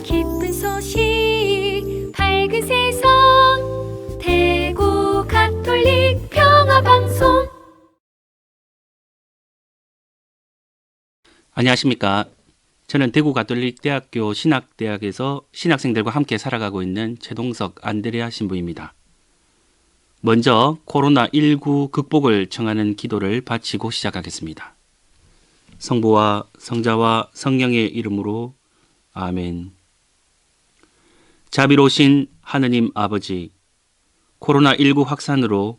기쁜 소식 밝은 세상 대구 가톨릭 평화방송. 안녕하십니까. 저는 대구 가톨릭대학교 신학대학에서 신학생들과 함께 살아가고 있는 최동석 안드레아 신부입니다. 먼저 코로나19 극복을 청하는 기도를 바치고 시작하겠습니다. 성부와 성자와 성령의 이름으로 아멘. 자비로우신 하느님 아버지, 코로나19 확산으로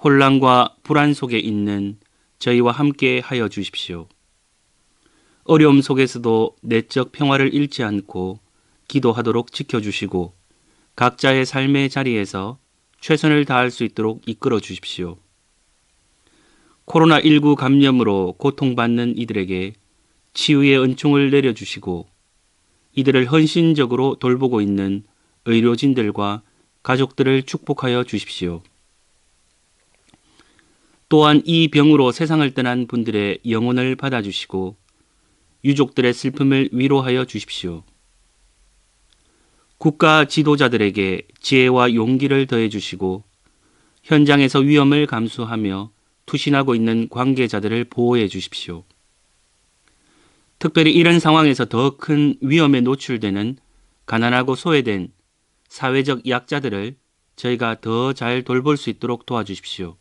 혼란과 불안 속에 있는 저희와 함께 하여 주십시오. 어려움 속에서도 내적 평화를 잃지 않고 기도하도록 지켜주시고 각자의 삶의 자리에서 최선을 다할 수 있도록 이끌어 주십시오. 코로나19 감염으로 고통받는 이들에게 치유의 은총을 내려주시고 이들을 헌신적으로 돌보고 있는 의료진들과 가족들을 축복하여 주십시오. 또한 이 병으로 세상을 떠난 분들의 영혼을 받아주시고 유족들의 슬픔을 위로하여 주십시오. 국가 지도자들에게 지혜와 용기를 더해 주시고 현장에서 위험을 감수하며 투신하고 있는 관계자들을 보호해 주십시오. 특별히 이런 상황에서 더 큰 위험에 노출되는 가난하고 소외된 사회적 약자들을 저희가 더 잘 돌볼 수 있도록 도와주십시오.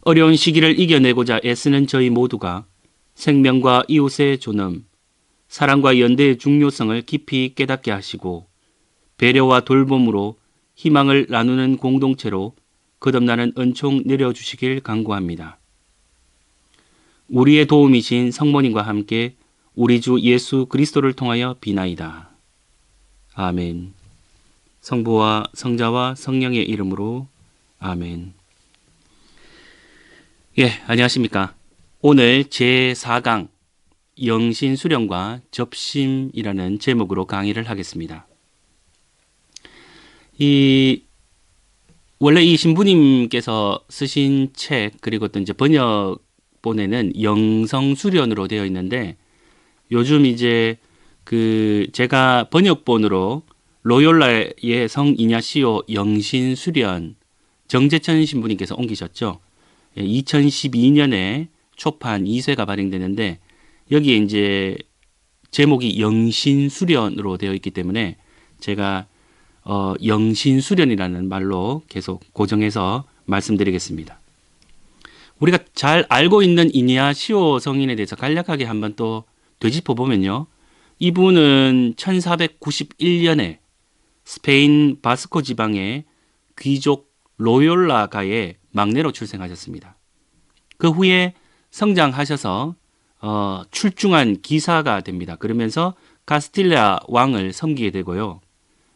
어려운 시기를 이겨내고자 애쓰는 저희 모두가 생명과 이웃의 존엄, 사랑과 연대의 중요성을 깊이 깨닫게 하시고 배려와 돌봄으로 희망을 나누는 공동체로 거듭나는 은총 내려주시길 간구합니다. 우리의 도움이신 성모님과 함께 우리 주 예수 그리스도를 통하여 비나이다. 아멘. 성부와 성자와 성령의 이름으로 아멘. 예, 안녕하십니까. 오늘 제4강 영신수련과 접심이라는 제목으로 강의를 하겠습니다. 원래 이 신부님께서 쓰신 책 그리고 또 이제 번역본에는 영성수련으로 되어 있는데 요즘 이제 제가 번역본으로 로욜라의 성 이냐시오 영신수련 정재천 신부님께서 옮기셨죠. 2012년에 초판 2쇄가 발행되는데 여기에 이제 제목이 영신수련으로 되어 있기 때문에 제가 영신수련이라는 말로 계속 고정해서 말씀드리겠습니다. 우리가 잘 알고 있는 이냐시오 성인에 대해서 간략하게 한번 또 되짚어 보면요. 이분은 1491년에 스페인 바스코 지방의 귀족 로욜라가의 막내로 출생하셨습니다. 그 후에 성장하셔서 출중한 기사가 됩니다. 그러면서 카스틸라 왕을 섬기게 되고요.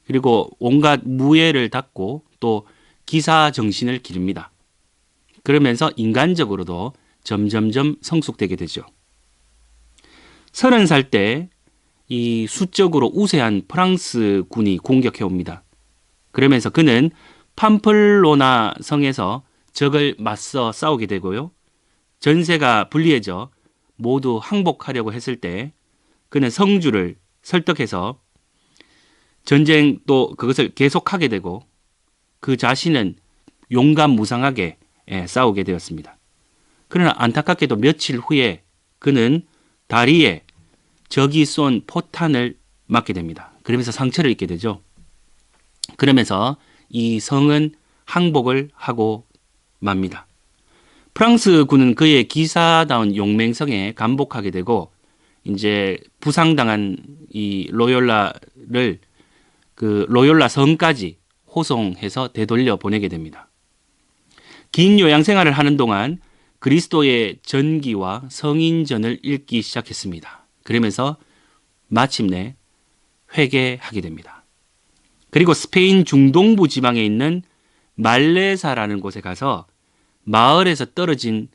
그리고 온갖 무예를 닦고 또 기사 정신을 기릅니다. 그러면서 인간적으로도 점점점 성숙되게 되죠. 30살 때 이 수적으로 우세한 프랑스 군이 공격해 옵니다. 그러면서 그는 팜플로나 성에서 적을 맞서 싸우게 되고요. 전세가 불리해져 모두 항복하려고 했을 때 그는 성주를 설득해서 전쟁 또 그것을 계속하게 되고 그 자신은 용감무상하게 싸우게 되었습니다. 그러나 안타깝게도 며칠 후에 그는 다리에 적이 쏜 포탄을 맞게 됩니다. 그러면서 상처를 입게 되죠. 그러면서 이 성은 항복을 하고 맙니다. 프랑스 군은 그의 기사다운 용맹성에 감복하게 되고 이제 부상당한 이 로욜라를 로욜라 성까지 호송해서 되돌려 보내게 됩니다. 긴 요양 생활을 하는 동안 그리스도의 전기와 성인전을 읽기 시작했습니다. 그러면서 마침내 회개하게 됩니다. 그리고 스페인 중동부 지방에 있는 말레사라는 곳에 가서 마을에서 떨어진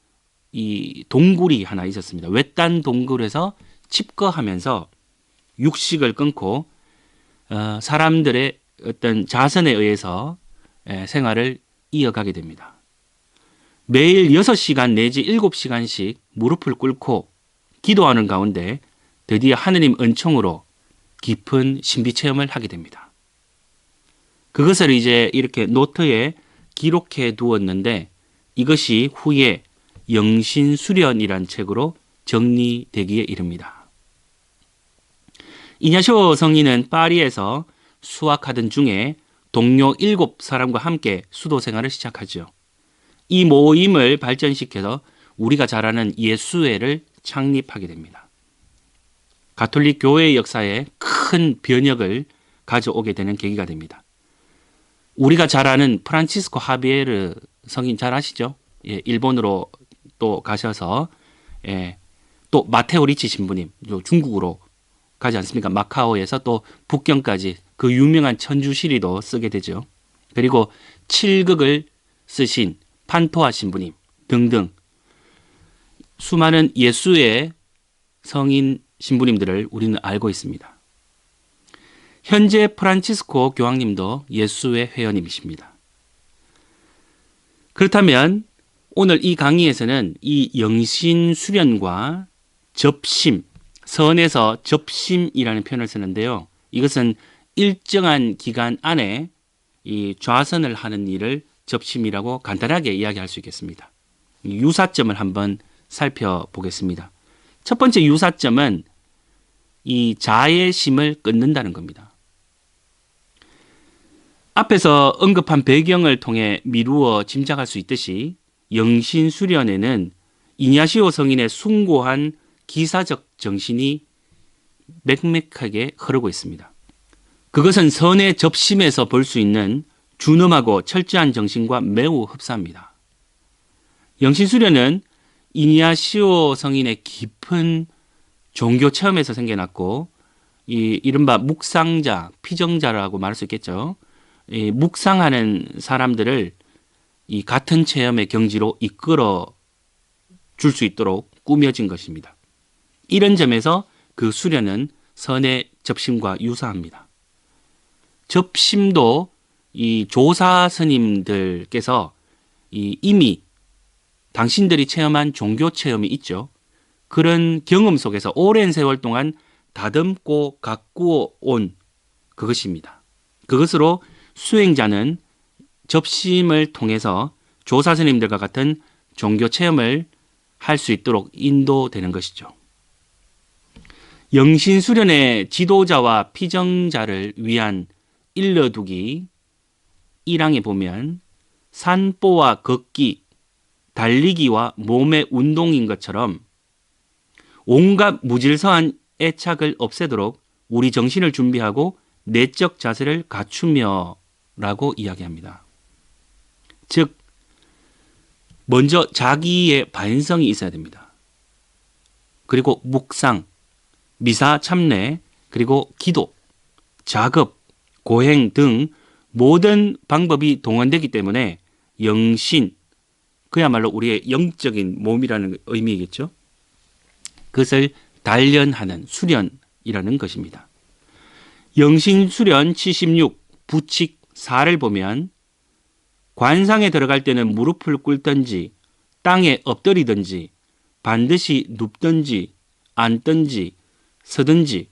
이 동굴이 하나 있었습니다. 외딴 동굴에서 칩거하면서 육식을 끊고 사람들의 어떤 자선에 의해서 생활을 이어가게 됩니다. 매일 6시간 내지 7시간씩 무릎을 꿇고 기도하는 가운데 드디어 하느님 은총으로 깊은 신비 체험을 하게 됩니다. 그것을 이제 이렇게 노트에 기록해 두었는데 이것이 후에 영신수련이란 책으로 정리되기에 이릅니다. 이냐시오 성인은 파리에서 수학하던 중에 동료 7사람과 함께 수도 생활을 시작하죠. 이 모임을 발전시켜서 우리가 잘 아는 예수회를 창립하게 됩니다. 가톨릭 교회의 역사에 큰 변혁을 가져오게 되는 계기가 됩니다. 우리가 잘 아는 프란치스코 하비에르 성인 잘 아시죠? 예, 일본으로 또 가셔서 또 마테오 리치 신부님 중국으로 가지 않습니까? 마카오에서 또 북경까지 그 유명한 천주시리도 쓰게 되죠. 그리고 7극을 쓰신 판토아 신부님 등등 수많은 예수의 성인 신부님들을 우리는 알고 있습니다. 현재 프란치스코 교황님도 예수의 회원님이십니다. 그렇다면 오늘 이 강의에서는 이 영신 수련과 접심, 선에서 접심이라는 표현을 쓰는데요. 이것은 일정한 기간 안에 이 좌선을 하는 일을 접심이라고 간단하게 이야기할 수 있겠습니다. 유사점을 한번 살펴보겠습니다. 첫 번째 유사점은 이 자의 심을 끊는다는 겁니다. 앞에서 언급한 배경을 통해 미루어 짐작할 수 있듯이 영신수련에는 이냐시오 성인의 숭고한 기사적 정신이 맥맥하게 흐르고 있습니다. 그것은 선의 접심에서 볼 수 있는 준엄하고 철저한 정신과 매우 흡사합니다. 영신수련은 이냐시오 성인의 깊은 종교 체험에서 생겨났고 이 이른바 묵상자, 피정자라고 말할 수 있겠죠. 이 묵상하는 사람들을 이 같은 체험의 경지로 이끌어 줄 수 있도록 꾸며진 것입니다. 이런 점에서 그 수련은 선의 접심과 유사합니다. 접심도 이 조사 스님들께서 이미 당신들이 체험한 종교 체험이 있죠. 그런 경험 속에서 오랜 세월 동안 다듬고 가꾸어 온 그것입니다. 그것으로 수행자는 접심을 통해서 조사 스님들과 같은 종교 체험을 할 수 있도록 인도되는 것이죠. 영신수련의 지도자와 피정자를 위한 일러두기 1항에 보면 산보와 걷기, 달리기와 몸의 운동인 것처럼 온갖 무질서한 애착을 없애도록 우리 정신을 준비하고 내적 자세를 갖추며 라고 이야기합니다. 즉 먼저 자기의 반성이 있어야 됩니다. 그리고 묵상, 미사 참례, 그리고 기도, 작업, 고행 등 모든 방법이 동원되기 때문에 영신, 그야말로 우리의 영적인 몸이라는 의미이겠죠. 그것을 단련하는 수련이라는 것입니다. 영신수련 76, 부칙 4를 보면 관상에 들어갈 때는 무릎을 꿇든지 땅에 엎드리든지 반드시 눕든지 앉든지 서든지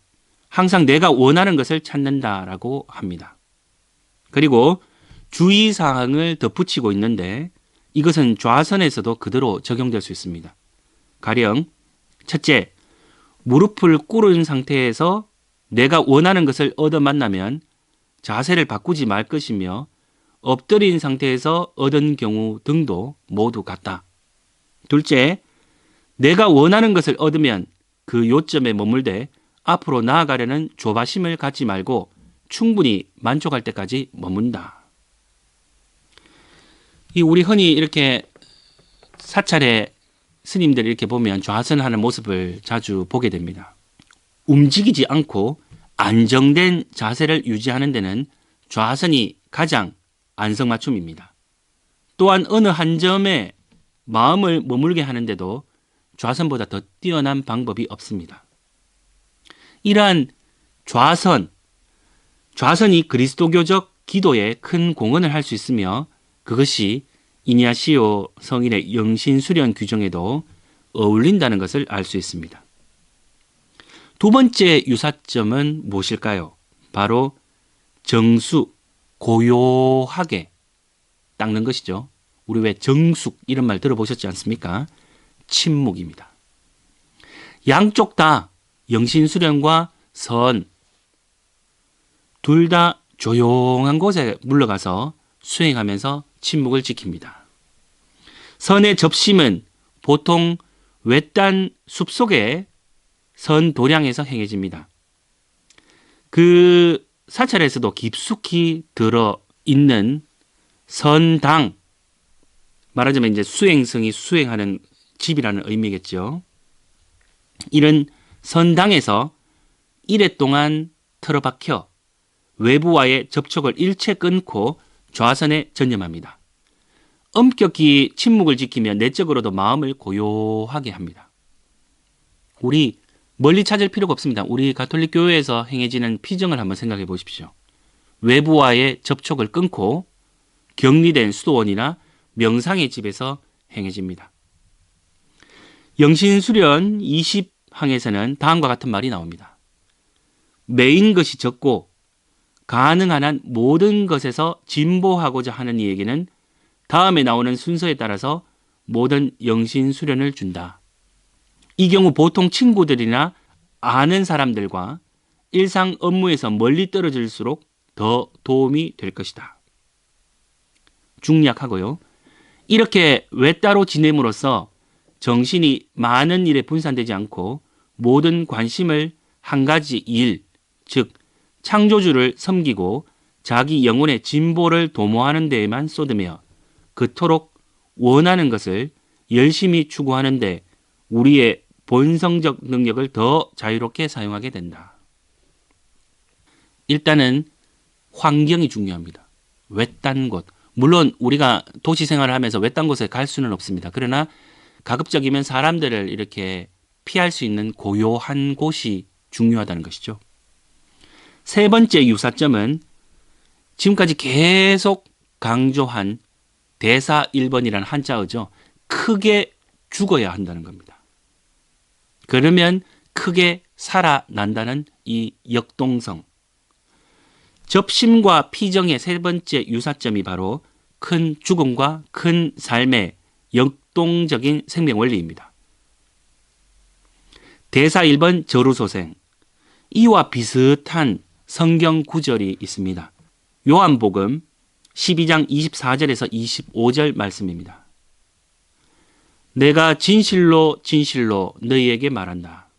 항상 내가 원하는 것을 찾는다라고 합니다. 그리고 주의사항을 덧붙이고 있는데 이것은 좌선에서도 그대로 적용될 수 있습니다. 가령 첫째, 무릎을 꿇은 상태에서 내가 원하는 것을 얻어 만나면 자세를 바꾸지 말 것이며 엎드린 상태에서 얻은 경우 등도 모두 같다. 둘째, 내가 원하는 것을 얻으면 그 요점에 머물되 앞으로 나아가려는 조바심을 갖지 말고 충분히 만족할 때까지 머문다. 우리 흔히 이렇게 사찰에 스님들 이렇게 보면 좌선하는 모습을 자주 보게 됩니다. 움직이지 않고 안정된 자세를 유지하는 데는 좌선이 가장 안성맞춤입니다. 또한 어느 한 점에 마음을 머물게 하는데도 좌선보다 더 뛰어난 방법이 없습니다. 이러한 좌선이 그리스도교적 기도에 큰 공헌을 할 수 있으며 그것이 이냐시오 성인의 영신수련 규정에도 어울린다는 것을 알 수 있습니다. 두 번째 유사점은 무엇일까요? 바로 정수, 고요하게 닦는 것이죠. 우리 왜 정숙 이런 말 들어보셨지 않습니까? 침묵입니다. 양쪽 다 영신수련과 선, 둘 다 조용한 곳에 물러가서 수행하면서 침묵을 지킵니다. 선의 접심은 보통 외딴 숲속에 선 도량에서 행해집니다. 그 사찰에서도 깊숙이 들어있는 선당, 말하자면 이제 수행성이 수행하는 집이라는 의미겠죠. 이런 선당에서 이래 동안 틀어박혀 외부와의 접촉을 일체 끊고 좌선에 전념합니다. 엄격히 침묵을 지키며 내적으로도 마음을 고요하게 합니다. 우리 멀리 찾을 필요가 없습니다. 우리 가톨릭 교회에서 행해지는 피정을 한번 생각해 보십시오. 외부와의 접촉을 끊고 격리된 수도원이나 명상의 집에서 행해집니다. 영신수련 20항에서는 다음과 같은 말이 나옵니다. 매인 것이 적고 가능한 한 모든 것에서 진보하고자 하는 이에게는 다음에 나오는 순서에 따라서 모든 영신수련을 준다. 이 경우 보통 친구들이나 아는 사람들과 일상 업무에서 멀리 떨어질수록 더 도움이 될 것이다. 중략하고요. 이렇게 외따로 지냄으로써 정신이 많은 일에 분산되지 않고 모든 관심을 한 가지 일, 즉 창조주를 섬기고 자기 영혼의 진보를 도모하는 데에만 쏟으며 그토록 원하는 것을 열심히 추구하는 데 우리의 본성적 능력을 더 자유롭게 사용하게 된다. 일단은 환경이 중요합니다. 외딴 곳. 물론 우리가 도시 생활을 하면서 외딴 곳에 갈 수는 없습니다. 그러나 가급적이면 사람들을 이렇게 피할 수 있는 고요한 곳이 중요하다는 것이죠. 세 번째 유사점은 지금까지 계속 강조한 대사 1번이라는 한자어죠. 크게 죽어야 한다는 겁니다. 그러면 크게 살아난다는 이 역동성. 접심과 피정의 세 번째 유사점이 바로 큰 죽음과 큰 삶의 역동적인 생명 원리입니다. 대사 1번 저루소생. 이와 비슷한 성경 구절이 있습니다. 요한복음 12장 24절에서 25절 말씀입니다. 내가 진실로 진실로 너희에게 말한다.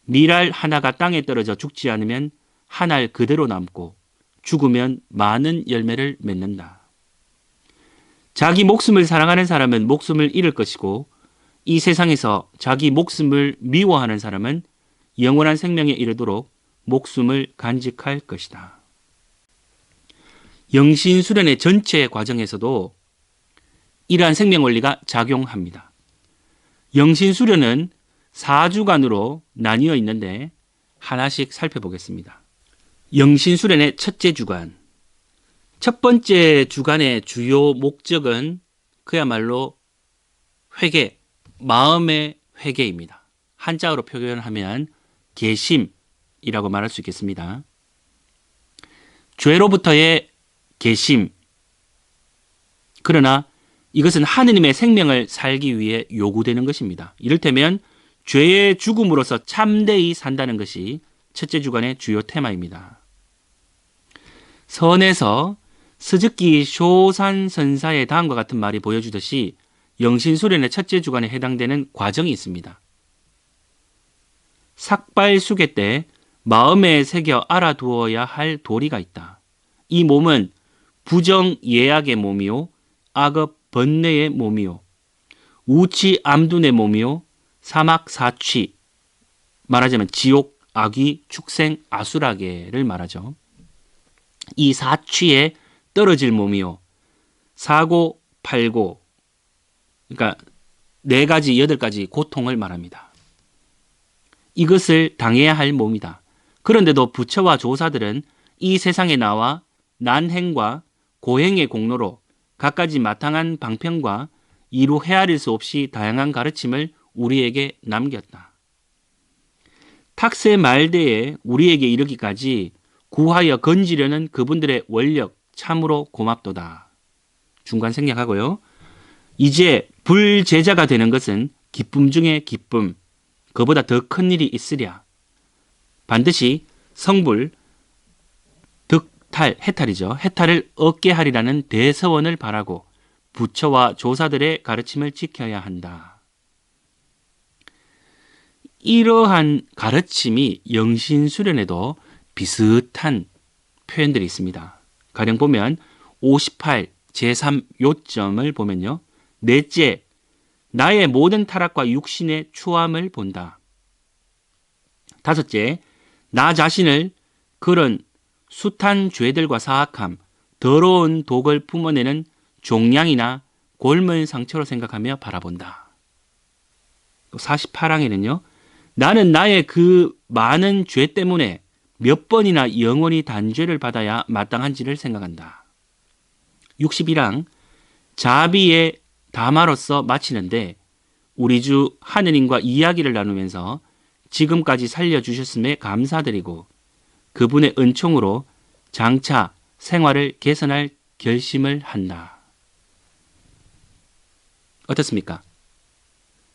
밀알 하나가 땅에 떨어져 죽지 않으면 한 알 그대로 남고 죽으면 많은 열매를 맺는다. 자기 목숨을 사랑하는 사람은 목숨을 잃을 것이고 이 세상에서 자기 목숨을 미워하는 사람은 영원한 생명에 이르도록 목숨을 간직할 것이다. 영신수련의 전체 과정에서도 이러한 생명 원리가 작용합니다. 영신수련은 4주간으로 나뉘어 있는데 하나씩 살펴보겠습니다. 영신수련의 첫째 주간. 첫 번째 주간의 주요 목적은 그야말로 회개, 마음의 회개입니다. 한자어로 표현하면 개심이라고 말할 수 있겠습니다. 죄로부터의 개심. 그러나 이것은 하느님의 생명을 살기 위해 요구되는 것입니다. 이를테면 죄의 죽음으로써 참되이 산다는 것이 첫째 주간의 주요 테마입니다. 선에서 스즈키 쇼산 선사의 다음과 같은 말이 보여주듯이 영신수련의 첫째 주간에 해당되는 과정이 있습니다. 삭발수계 때 마음에 새겨 알아두어야 할 도리가 있다. 이 몸은 부정 예악의 몸이요, 악업 번뇌의 몸이요, 우치 암둔의 몸이요, 사막 사취, 말하자면 지옥, 악귀, 축생, 아수라계를 말하죠. 이 사취에 떨어질 몸이요, 사고, 팔고, 그러니까 4가지, 8가지 고통을 말합니다. 이것을 당해야 할 몸이다. 그런데도 부처와 조사들은 이 세상에 나와 난행과 고행의 공로로 갖가지 마땅한 방편과 이루 헤아릴 수 없이 다양한 가르침을 우리에게 남겼다. 탁세 말대에 우리에게 이르기까지 구하여 건지려는 그분들의 원력 참으로 고맙도다. 중간 생략하고요. 이제 불제자가 되는 것은 기쁨 중에 기쁨, 그보다 더 큰 일이 있으랴. 반드시 성불, 득탈, 해탈이죠. 해탈을 얻게 하리라는 대서원을 바라고 부처와 조사들의 가르침을 지켜야 한다. 이러한 가르침이 영신수련에도 비슷한 표현들이 있습니다. 가령 보면 58 제3요점을 보면요. 넷째, 나의 모든 타락과 육신의 추함을 본다. 다섯째, 나 자신을 그런 숱한 죄들과 사악함, 더러운 독을 품어내는 종양이나 골문 상처로 생각하며 바라본다. 48항에는요. 나는 나의 그 많은 죄 때문에 몇 번이나 영원히 단죄를 받아야 마땅한지를 생각한다. 61항, 자비의 담화로서 마치는데 우리 주 하느님과 이야기를 나누면서 지금까지 살려주셨음에 감사드리고 그분의 은총으로 장차 생활을 개선할 결심을 한다. 어떻습니까?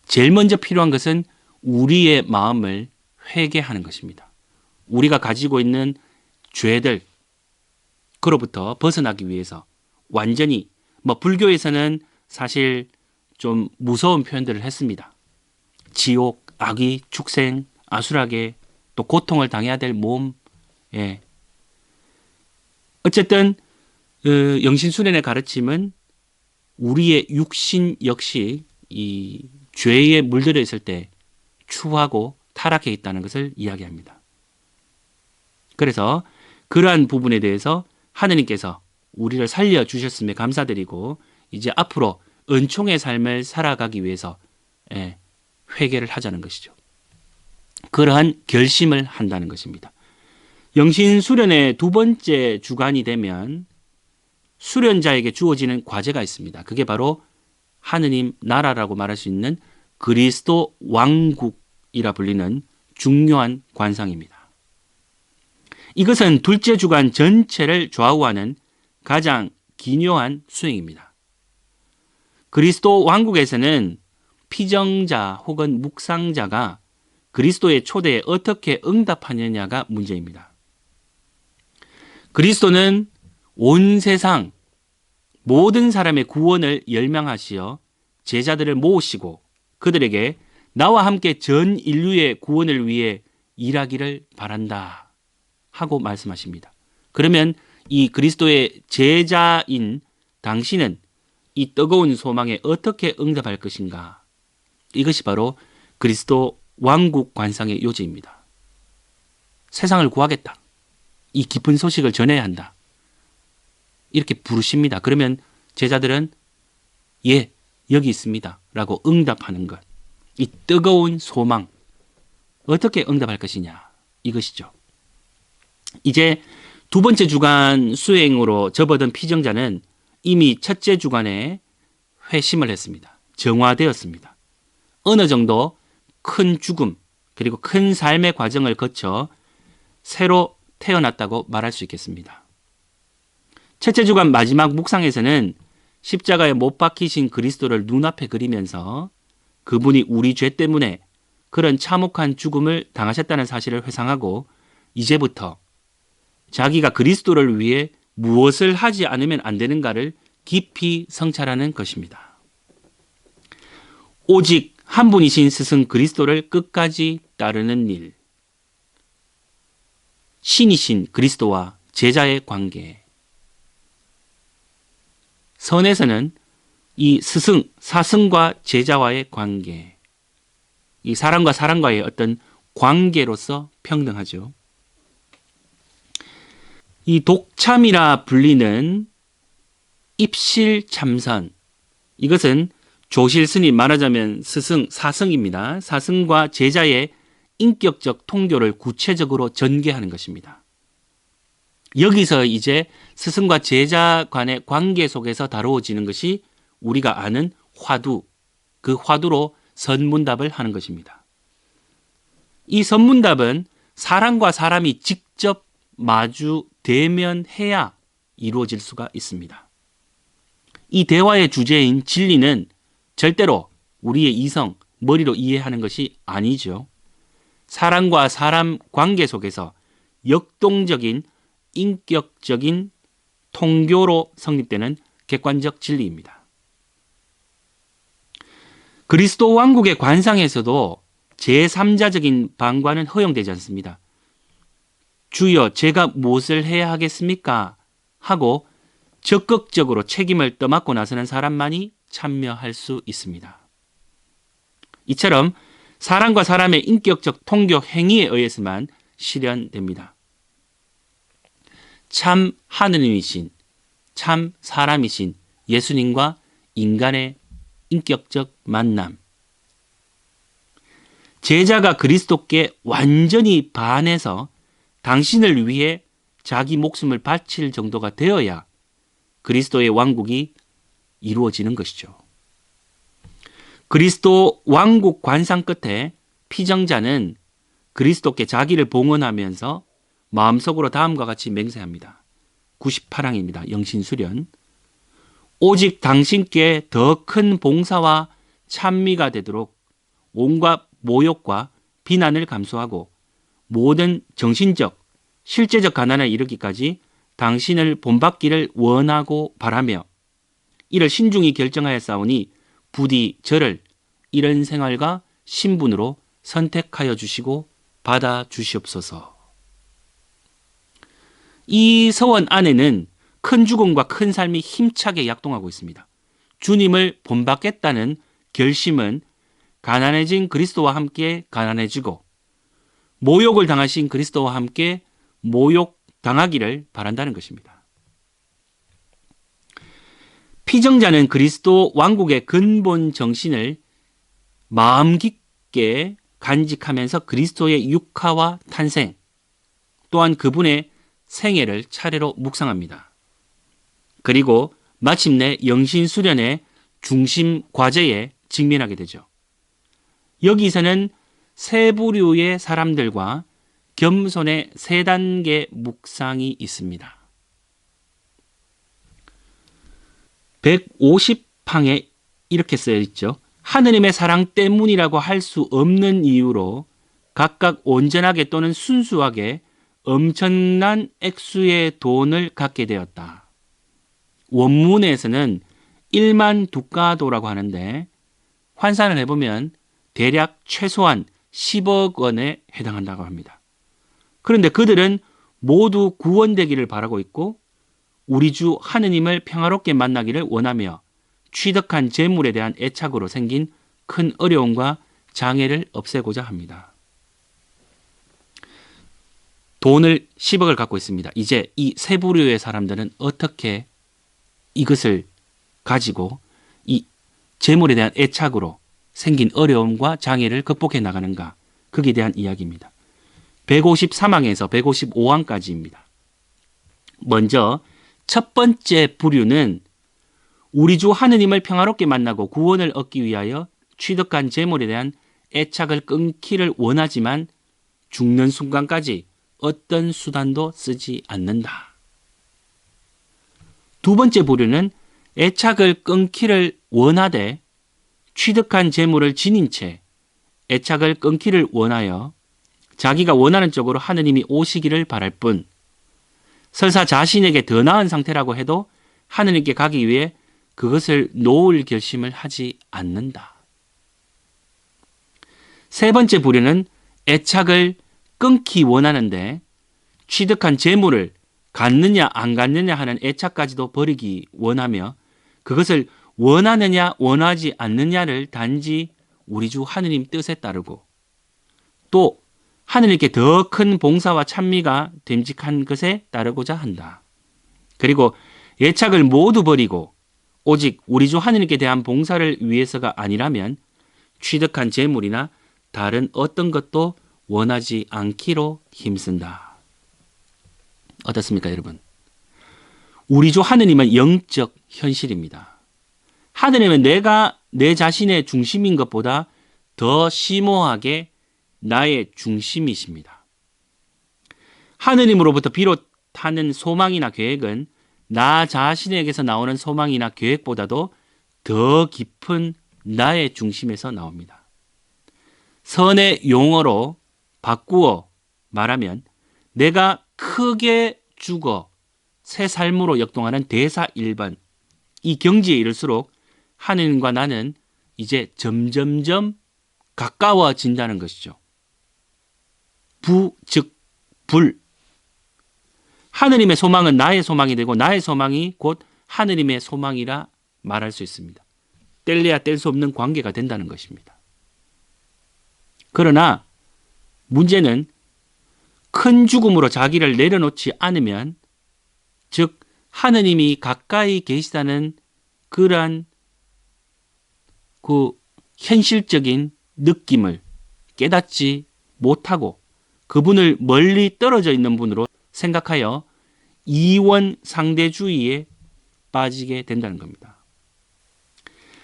제일 먼저 필요한 것은 우리의 마음을 회개하는 것입니다. 우리가 가지고 있는 죄들, 그로부터 벗어나기 위해서 완전히, 불교에서는 사실 좀 무서운 표현들을 했습니다. 지옥, 악귀, 축생, 아수라계, 또 고통을 당해야 될 몸. 예. 어쨌든 영신수련의 가르침은 우리의 육신 역시 이 죄에 물들어 있을 때 추하고 타락해 있다는 것을 이야기합니다. 그래서 그러한 부분에 대해서 하느님께서 우리를 살려주셨음에 감사드리고 이제 앞으로 은총의 삶을 살아가기 위해서 회개를 하자는 것이죠. 그러한 결심을 한다는 것입니다. 영신수련의 두 번째 주간이 되면 수련자에게 주어지는 과제가 있습니다. 그게 바로 하느님 나라라고 말할 수 있는 그리스도 왕국이라 불리는 중요한 관상입니다. 이것은 둘째 주간 전체를 좌우하는 가장 기묘한 수행입니다. 그리스도 왕국에서는 피정자 혹은 묵상자가 그리스도의 초대에 어떻게 응답하느냐가 문제입니다. 그리스도는 온 세상 모든 사람의 구원을 열망하시어 제자들을 모으시고 그들에게 나와 함께 전 인류의 구원을 위해 일하기를 바란다 하고 말씀하십니다. 그러면 이 그리스도의 제자인 당신은 이 뜨거운 소망에 어떻게 응답할 것인가? 이것이 바로 그리스도 왕국 관상의 요지입니다. 세상을 구하겠다. 이 기쁜 소식을 전해야 한다. 이렇게 부르십니다. 그러면 제자들은 예, 여기 있습니다. 라고 응답하는 것. 이 뜨거운 소망. 어떻게 응답할 것이냐. 이것이죠. 이제 두 번째 주간 수행으로 접어든 피정자는 이미 첫째 주간에 회심을 했습니다. 정화되었습니다. 어느 정도 큰 죽음 그리고 큰 삶의 과정을 거쳐 새로 태어났다고 말할 수 있겠습니다. 첫째 주간 마지막 묵상에서는 십자가에 못 박히신 그리스도를 눈앞에 그리면서 그분이 우리 죄 때문에 그런 참혹한 죽음을 당하셨다는 사실을 회상하고 이제부터 자기가 그리스도를 위해 무엇을 하지 않으면 안 되는가를 깊이 성찰하는 것입니다. 오직 한 분이신 스승 그리스도를 끝까지 따르는 일. 신이신 그리스도와 제자의 관계. 선에서는 이 스승, 사승과 제자와의 관계. 이 사람과 사람과의 어떤 관계로서 평등하죠. 이 독참이라 불리는 입실참선. 이것은 조실 스님 말하자면 스승, 사승입니다. 사승과 제자의 인격적 통교를 구체적으로 전개하는 것입니다. 여기서 이제 스승과 제자 간의 관계 속에서 다루어지는 것이 우리가 아는 화두, 그 화두로 선문답을 하는 것입니다. 이 선문답은 사람과 사람이 직접 마주 대면해야 이루어질 수가 있습니다. 이 대화의 주제인 진리는 절대로 우리의 이성, 머리로 이해하는 것이 아니죠. 사람과 사람 관계 속에서 역동적인 인격적인 통교로 성립되는 객관적 진리입니다. 그리스도 왕국의 관상에서도 제3자적인 방관은 허용되지 않습니다. 주여, 제가 무엇을 해야 하겠습니까? 하고 적극적으로 책임을 떠맡고 나서는 사람만이 참여할 수 있습니다. 이처럼 사람과 사람의 인격적 통교 행위에 의해서만 실현됩니다. 참 하느님이신, 참 사람이신 예수님과 인간의 인격적 만남. 제자가 그리스도께 완전히 반해서 당신을 위해 자기 목숨을 바칠 정도가 되어야 그리스도의 왕국이 이루어지는 것이죠. 그리스도 왕국 관상 끝에 피정자는 그리스도께 자기를 봉헌하면서 마음속으로 다음과 같이 맹세합니다. 98항입니다. 영신수련. 오직 당신께 더 큰 봉사와 찬미가 되도록 온갖 모욕과 비난을 감수하고 모든 정신적, 실제적 가난에 이르기까지 당신을 본받기를 원하고 바라며 이를 신중히 결정하였사오니 부디 저를 이런 생활과 신분으로 선택하여 주시고 받아 주시옵소서. 이 서원 안에는 큰 죽음과 큰 삶이 힘차게 약동하고 있습니다. 주님을 본받겠다는 결심은 가난해진 그리스도와 함께 가난해지고 모욕을 당하신 그리스도와 함께 모욕당하기를 바란다는 것입니다. 피정자는 그리스도 왕국의 근본 정신을 마음 깊게 간직하면서 그리스도의 육화와 탄생, 또한 그분의 생애를 차례로 묵상합니다. 그리고 마침내 영신수련의 중심 과제에 직면하게 되죠. 여기서는 세 부류의 사람들과 겸손의 세 단계 묵상이 있습니다. 150항에 이렇게 쓰여 있죠. 하느님의 사랑 때문이라고 할 수 없는 이유로 각각 온전하게 또는 순수하게 엄청난 액수의 돈을 갖게 되었다. 원문에서는 1만 두카도라고 하는데 환산을 해보면 대략 최소한 10억 원에 해당한다고 합니다. 그런데 그들은 모두 구원되기를 바라고 있고 우리 주 하느님을 평화롭게 만나기를 원하며 취득한 재물에 대한 애착으로 생긴 큰 어려움과 장애를 없애고자 합니다. 돈을 10억을 갖고 있습니다. 이제 이 세 부류의 사람들은 어떻게 이것을 가지고 이 재물에 대한 애착으로 생긴 어려움과 장애를 극복해 나가는가? 거기에 대한 이야기입니다. 153항에서 155항까지입니다. 먼저 첫 번째 부류는 우리 주 하느님을 평화롭게 만나고 구원을 얻기 위하여 취득한 재물에 대한 애착을 끊기를 원하지만 죽는 순간까지 어떤 수단도 쓰지 않는다. 두 번째 부류는 애착을 끊기를 원하되 취득한 재물을 지닌 채 애착을 끊기를 원하여 자기가 원하는 쪽으로 하느님이 오시기를 바랄 뿐 설사 자신에게 더 나은 상태라고 해도 하느님께 가기 위해 그것을 놓을 결심을 하지 않는다. 세 번째 부류는 애착을 끊기 원하는데 취득한 재물을 갖느냐 안 갖느냐 하는 애착까지도 버리기 원하며 그것을 원하느냐 원하지 않느냐를 단지 우리 주 하느님 뜻에 따르고 또 하느님께 더 큰 봉사와 찬미가 됨직한 것에 따르고자 한다. 그리고 애착을 모두 버리고 오직 우리 주 하느님께 대한 봉사를 위해서가 아니라면 취득한 재물이나 다른 어떤 것도 원하지 않기로 힘쓴다. 어떻습니까, 여러분? 우리 주 하느님은 영적 현실입니다. 하느님은 내가 내 자신의 중심인 것보다 더 심오하게 나의 중심이십니다. 하느님으로부터 비롯하는 소망이나 계획은 나 자신에게서 나오는 소망이나 계획보다도 더 깊은 나의 중심에서 나옵니다. 선의 용어로 바꾸어 말하면 내가 크게 죽어 새 삶으로 역동하는 대사 1번, 이 경지에 이를수록 하느님과 나는 이제 점점점 가까워진다는 것이죠. 부, 즉, 불. 하느님의 소망은 나의 소망이 되고 나의 소망이 곧 하느님의 소망이라 말할 수 있습니다. 뗄래야 뗄 수 없는 관계가 된다는 것입니다. 그러나 문제는 큰 죽음으로 자기를 내려놓지 않으면, 즉 하느님이 가까이 계시다는 그러한 그 현실적인 느낌을 깨닫지 못하고 그분을 멀리 떨어져 있는 분으로 생각하여 이원 상대주의에 빠지게 된다는 겁니다.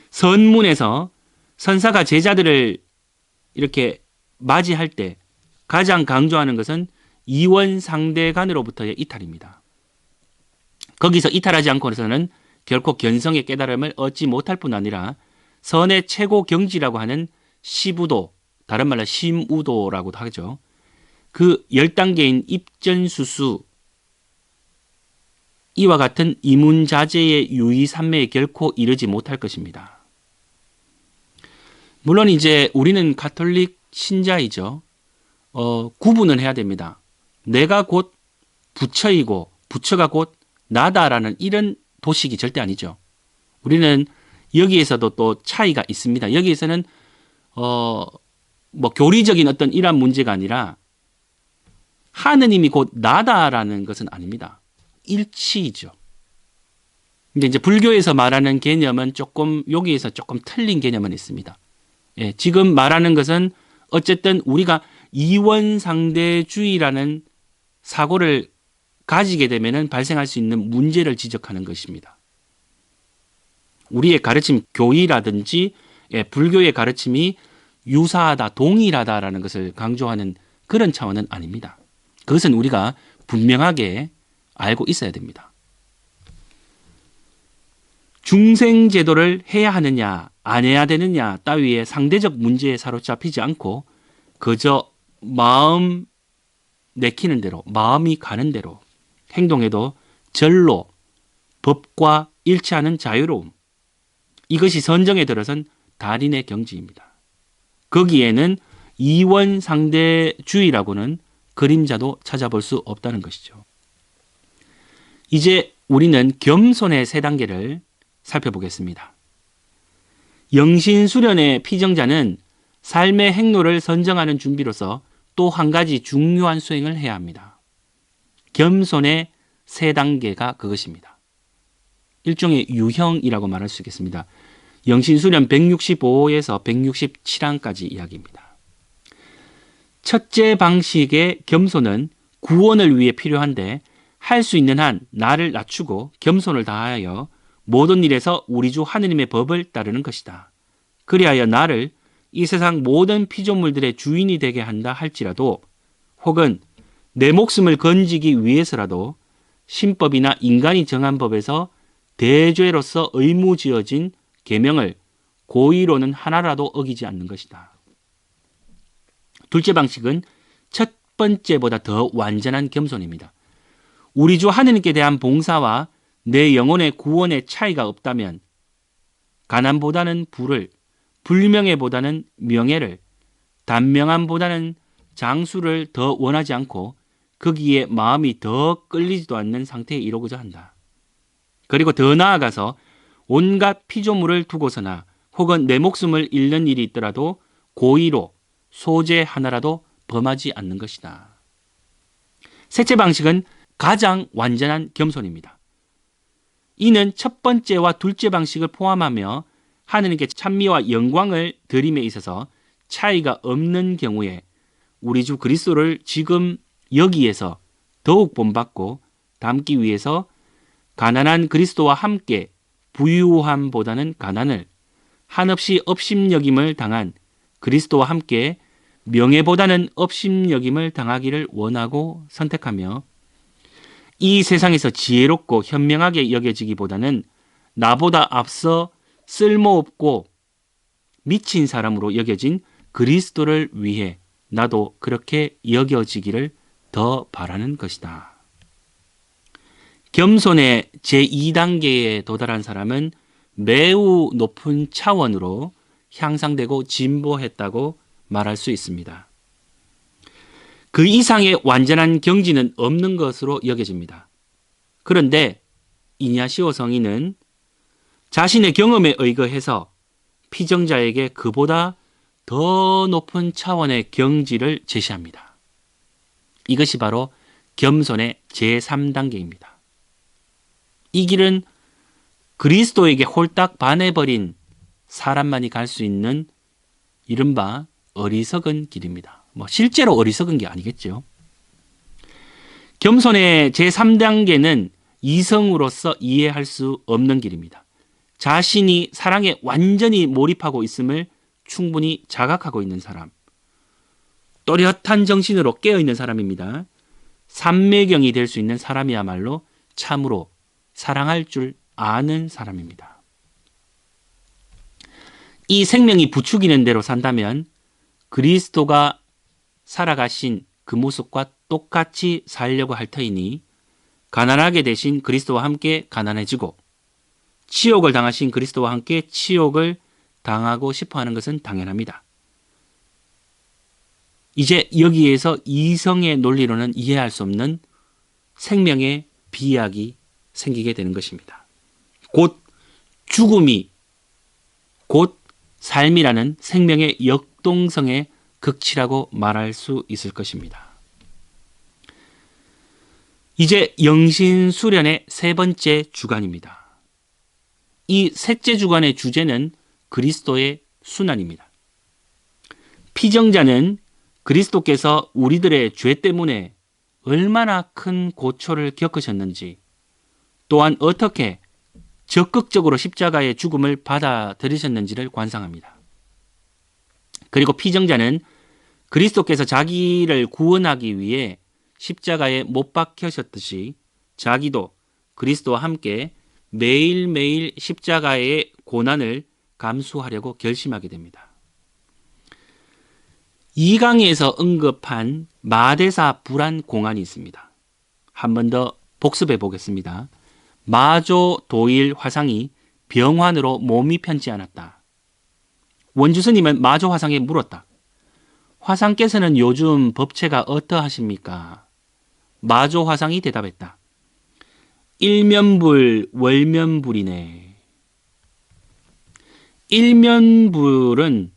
선문에서 선사가 제자들을 이렇게 맞이할 때 가장 강조하는 것은 이원 상대간으로부터의 이탈입니다. 거기서 이탈하지 않고서는 결코 견성의 깨달음을 얻지 못할 뿐 아니라 선의 최고 경지라고 하는 시부도, 다른 말로 심우도라고도 하죠. 그 10단계인 입전수수, 이와 같은 이문자재의 유의삼매에 결코 이르지 못할 것입니다. 물론 이제 우리는 가톨릭 신자이죠. 구분을 해야 됩니다. 내가 곧 부처이고 부처가 곧 나다라는 이런 도식이 절대 아니죠. 우리는 여기에서도 또 차이가 있습니다. 여기에서는 교리적인 어떤 이러한 문제가 아니라 하느님이 곧 나다라는 것은 아닙니다. 일치이죠. 근데 이제 불교에서 말하는 개념은 조금 여기에서 조금 틀린 개념은 있습니다. 예, 지금 말하는 것은 어쨌든 우리가 이원상대주의라는 사고를 가지게 되면은 발생할 수 있는 문제를 지적하는 것입니다. 우리의 가르침, 교의라든지 불교의 가르침이 유사하다, 동일하다라는 것을 강조하는 그런 차원은 아닙니다. 그것은 우리가 분명하게 알고 있어야 됩니다. 중생제도를 해야 하느냐, 안 해야 되느냐 따위의 상대적 문제에 사로잡히지 않고 그저 마음 내키는 대로, 마음이 가는 대로 행동해도 절로 법과 일치하는 자유로움, 이것이 선정에 들어선 달인의 경지입니다. 거기에는 이원상대주의라고는 그림자도 찾아볼 수 없다는 것이죠. 이제 우리는 겸손의 세 단계를 살펴보겠습니다. 영신수련의 피정자는 삶의 행로를 선정하는 준비로서 또 한 가지 중요한 수행을 해야 합니다. 겸손의 세 단계가 그것입니다. 일종의 유형이라고 말할 수 있겠습니다. 영신수련 165에서 167항까지 이야기입니다. 첫째 방식의 겸손은 구원을 위해 필요한데 할 수 있는 한 나를 낮추고 겸손을 다하여 모든 일에서 우리 주 하느님의 법을 따르는 것이다. 그리하여 나를 이 세상 모든 피조물들의 주인이 되게 한다 할지라도, 혹은 내 목숨을 건지기 위해서라도 신법이나 인간이 정한 법에서 대죄로서 의무지어진 계명을 고의로는 하나라도 어기지 않는 것이다. 둘째 방식은 첫 번째보다 더 완전한 겸손입니다. 우리 주 하느님께 대한 봉사와 내 영혼의 구원의 차이가 없다면 가난보다는 부를, 불명예보다는 명예를, 단명함보다는 장수를 더 원하지 않고 거기에 마음이 더 끌리지도 않는 상태에 이르고자 한다. 그리고 더 나아가서 온갖 피조물을 두고서나 혹은 내 목숨을 잃는 일이 있더라도 고의로 소재 하나라도 범하지 않는 것이다. 셋째 방식은 가장 완전한 겸손입니다. 이는 첫 번째와 둘째 방식을 포함하며 하느님께 찬미와 영광을 드림에 있어서 차이가 없는 경우에 우리 주 그리스도를 지금 여기에서 더욱 본받고 담기 위해서 가난한 그리스도와 함께 부유함보다는 가난을, 한없이 업심여김을 당한 그리스도와 함께 명예보다는 업신여김을 당하기를 원하고 선택하며 이 세상에서 지혜롭고 현명하게 여겨지기보다는 나보다 앞서 쓸모없고 미친 사람으로 여겨진 그리스도를 위해 나도 그렇게 여겨지기를 더 바라는 것이다. 겸손의 제2단계에 도달한 사람은 매우 높은 차원으로 향상되고 진보했다고 말할 수 있습니다. 그 이상의 완전한 경지는 없는 것으로 여겨집니다. 그런데 이냐시오 성인은 자신의 경험에 의거해서 피정자에게 그보다 더 높은 차원의 경지를 제시합니다. 이것이 바로 겸손의 제3단계입니다. 이 길은 그리스도에게 홀딱 반해버린 사람만이 갈 수 있는 이른바 어리석은 길입니다. 실제로 어리석은 게 아니겠죠. 겸손의 제3단계는 이성으로서 이해할 수 없는 길입니다. 자신이 사랑에 완전히 몰입하고 있음을 충분히 자각하고 있는 사람, 또렷한 정신으로 깨어있는 사람입니다. 삼매경이 될 수 있는 사람이야말로 참으로 사랑할 줄 아는 사람입니다. 이 생명이 부추기는 대로 산다면 그리스도가 살아가신 그 모습과 똑같이 살려고 할 터이니 가난하게 되신 그리스도와 함께 가난해지고 치욕을 당하신 그리스도와 함께 치욕을 당하고 싶어하는 것은 당연합니다. 이제 여기에서 이성의 논리로는 이해할 수 없는 생명의 비약이 생기게 되는 것입니다. 곧 죽음이 곧 삶이라는 생명의 역동성의 극치라고 말할 수 있을 것입니다. 이제 영신수련의 세 번째 주간입니다. 이 셋째 주간의 주제는 그리스도의 순환입니다. 피정자는 그리스도께서 우리들의 죄 때문에 얼마나 큰 고초를 겪으셨는지, 또한 어떻게 적극적으로 십자가의 죽음을 받아들이셨는지를 관상합니다. 그리고 피정자는 그리스도께서 자기를 구원하기 위해 십자가에 못 박히셨듯이 자기도 그리스도와 함께 매일매일 십자가의 고난을 감수하려고 결심하게 됩니다. 이 강의에서 언급한 마대사 불안 공안이 있습니다. 한 번 더 복습해 보겠습니다. 마조 도일 화상이 병환으로 몸이 편치 않았다. 원주 스님은 마조 화상에 물었다. 화상께서는 요즘 법체가 어떠하십니까? 마조 화상이 대답했다. 일면불 월면불이네. 일면불은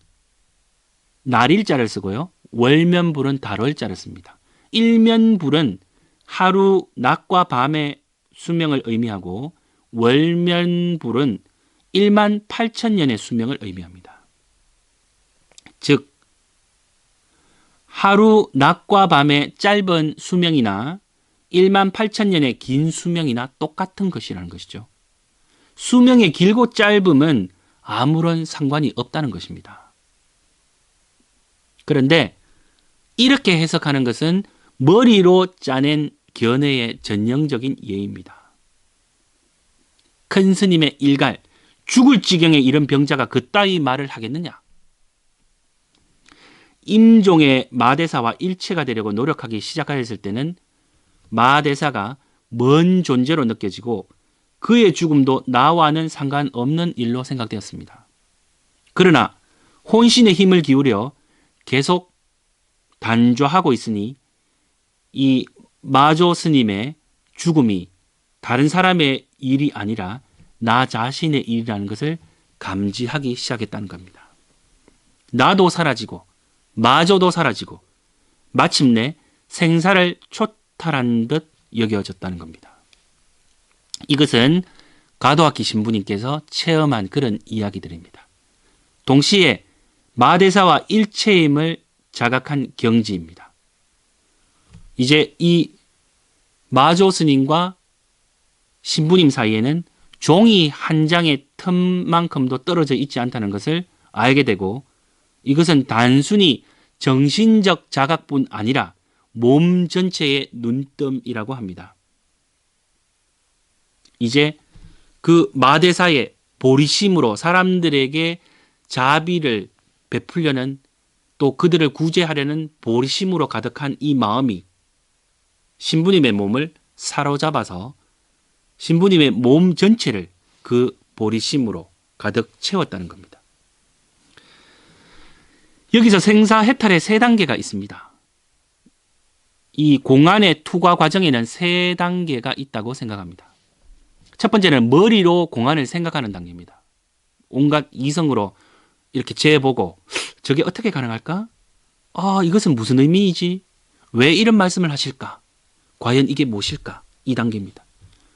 날일자를 쓰고요. 월면불은 달월자를 씁니다. 일면불은 하루 낮과 밤의 수명을 의미하고 월면불은 1만 8천년의 수명을 의미합니다. 즉 하루 낮과 밤의 짧은 수명이나 1만 8천년의 긴 수명이나 똑같은 것이라는 것이죠. 수명의 길고 짧음은 아무런 상관이 없다는 것입니다. 그런데 이렇게 해석하는 것은 머리로 짜낸 견해의 전형적인 예입니다. 큰 스님의 일갈, 죽을 지경에 이른 병자가 그따위 말을 하겠느냐? 임종의 마대사와 일체가 되려고 노력하기 시작하였을 때는 마대사가 먼 존재로 느껴지고 그의 죽음도 나와는 상관없는 일로 생각되었습니다. 그러나 혼신의 힘을 기울여 계속 단조하고 있으니 이 마조 스님의 죽음이 다른 사람의 일이 아니라 나 자신의 일이라는 것을 감지하기 시작했다는 겁니다. 나도 사라지고 마조도 사라지고 마침내 생사를 초탈한 듯 여겨졌다는 겁니다. 이것은 가도아키 신부님께서 체험한 그런 이야기들입니다. 동시에 마대사와 일체임을 자각한 경지입니다. 이제 이 마조 스님과 신부님 사이에는 종이 한 장의 틈만큼도 떨어져 있지 않다는 것을 알게 되고 이것은 단순히 정신적 자각뿐 아니라 몸 전체의 눈뜸이라고 합니다. 이제 그 마대사의 보리심으로 사람들에게 자비를 베풀려는, 또 그들을 구제하려는 보리심으로 가득한 이 마음이 신부님의 몸을 사로잡아서 신부님의 몸 전체를 그 보리심으로 가득 채웠다는 겁니다. 여기서 생사해탈의 세 단계가 있습니다. 이 공안의 투과 과정에는 세 단계가 있다고 생각합니다. 첫 번째는 머리로 공안을 생각하는 단계입니다. 온갖 이성으로 이렇게 재보고 저게 어떻게 가능할까? 이것은 무슨 의미이지? 왜 이런 말씀을 하실까? 과연 이게 무엇일까? 이 단계입니다.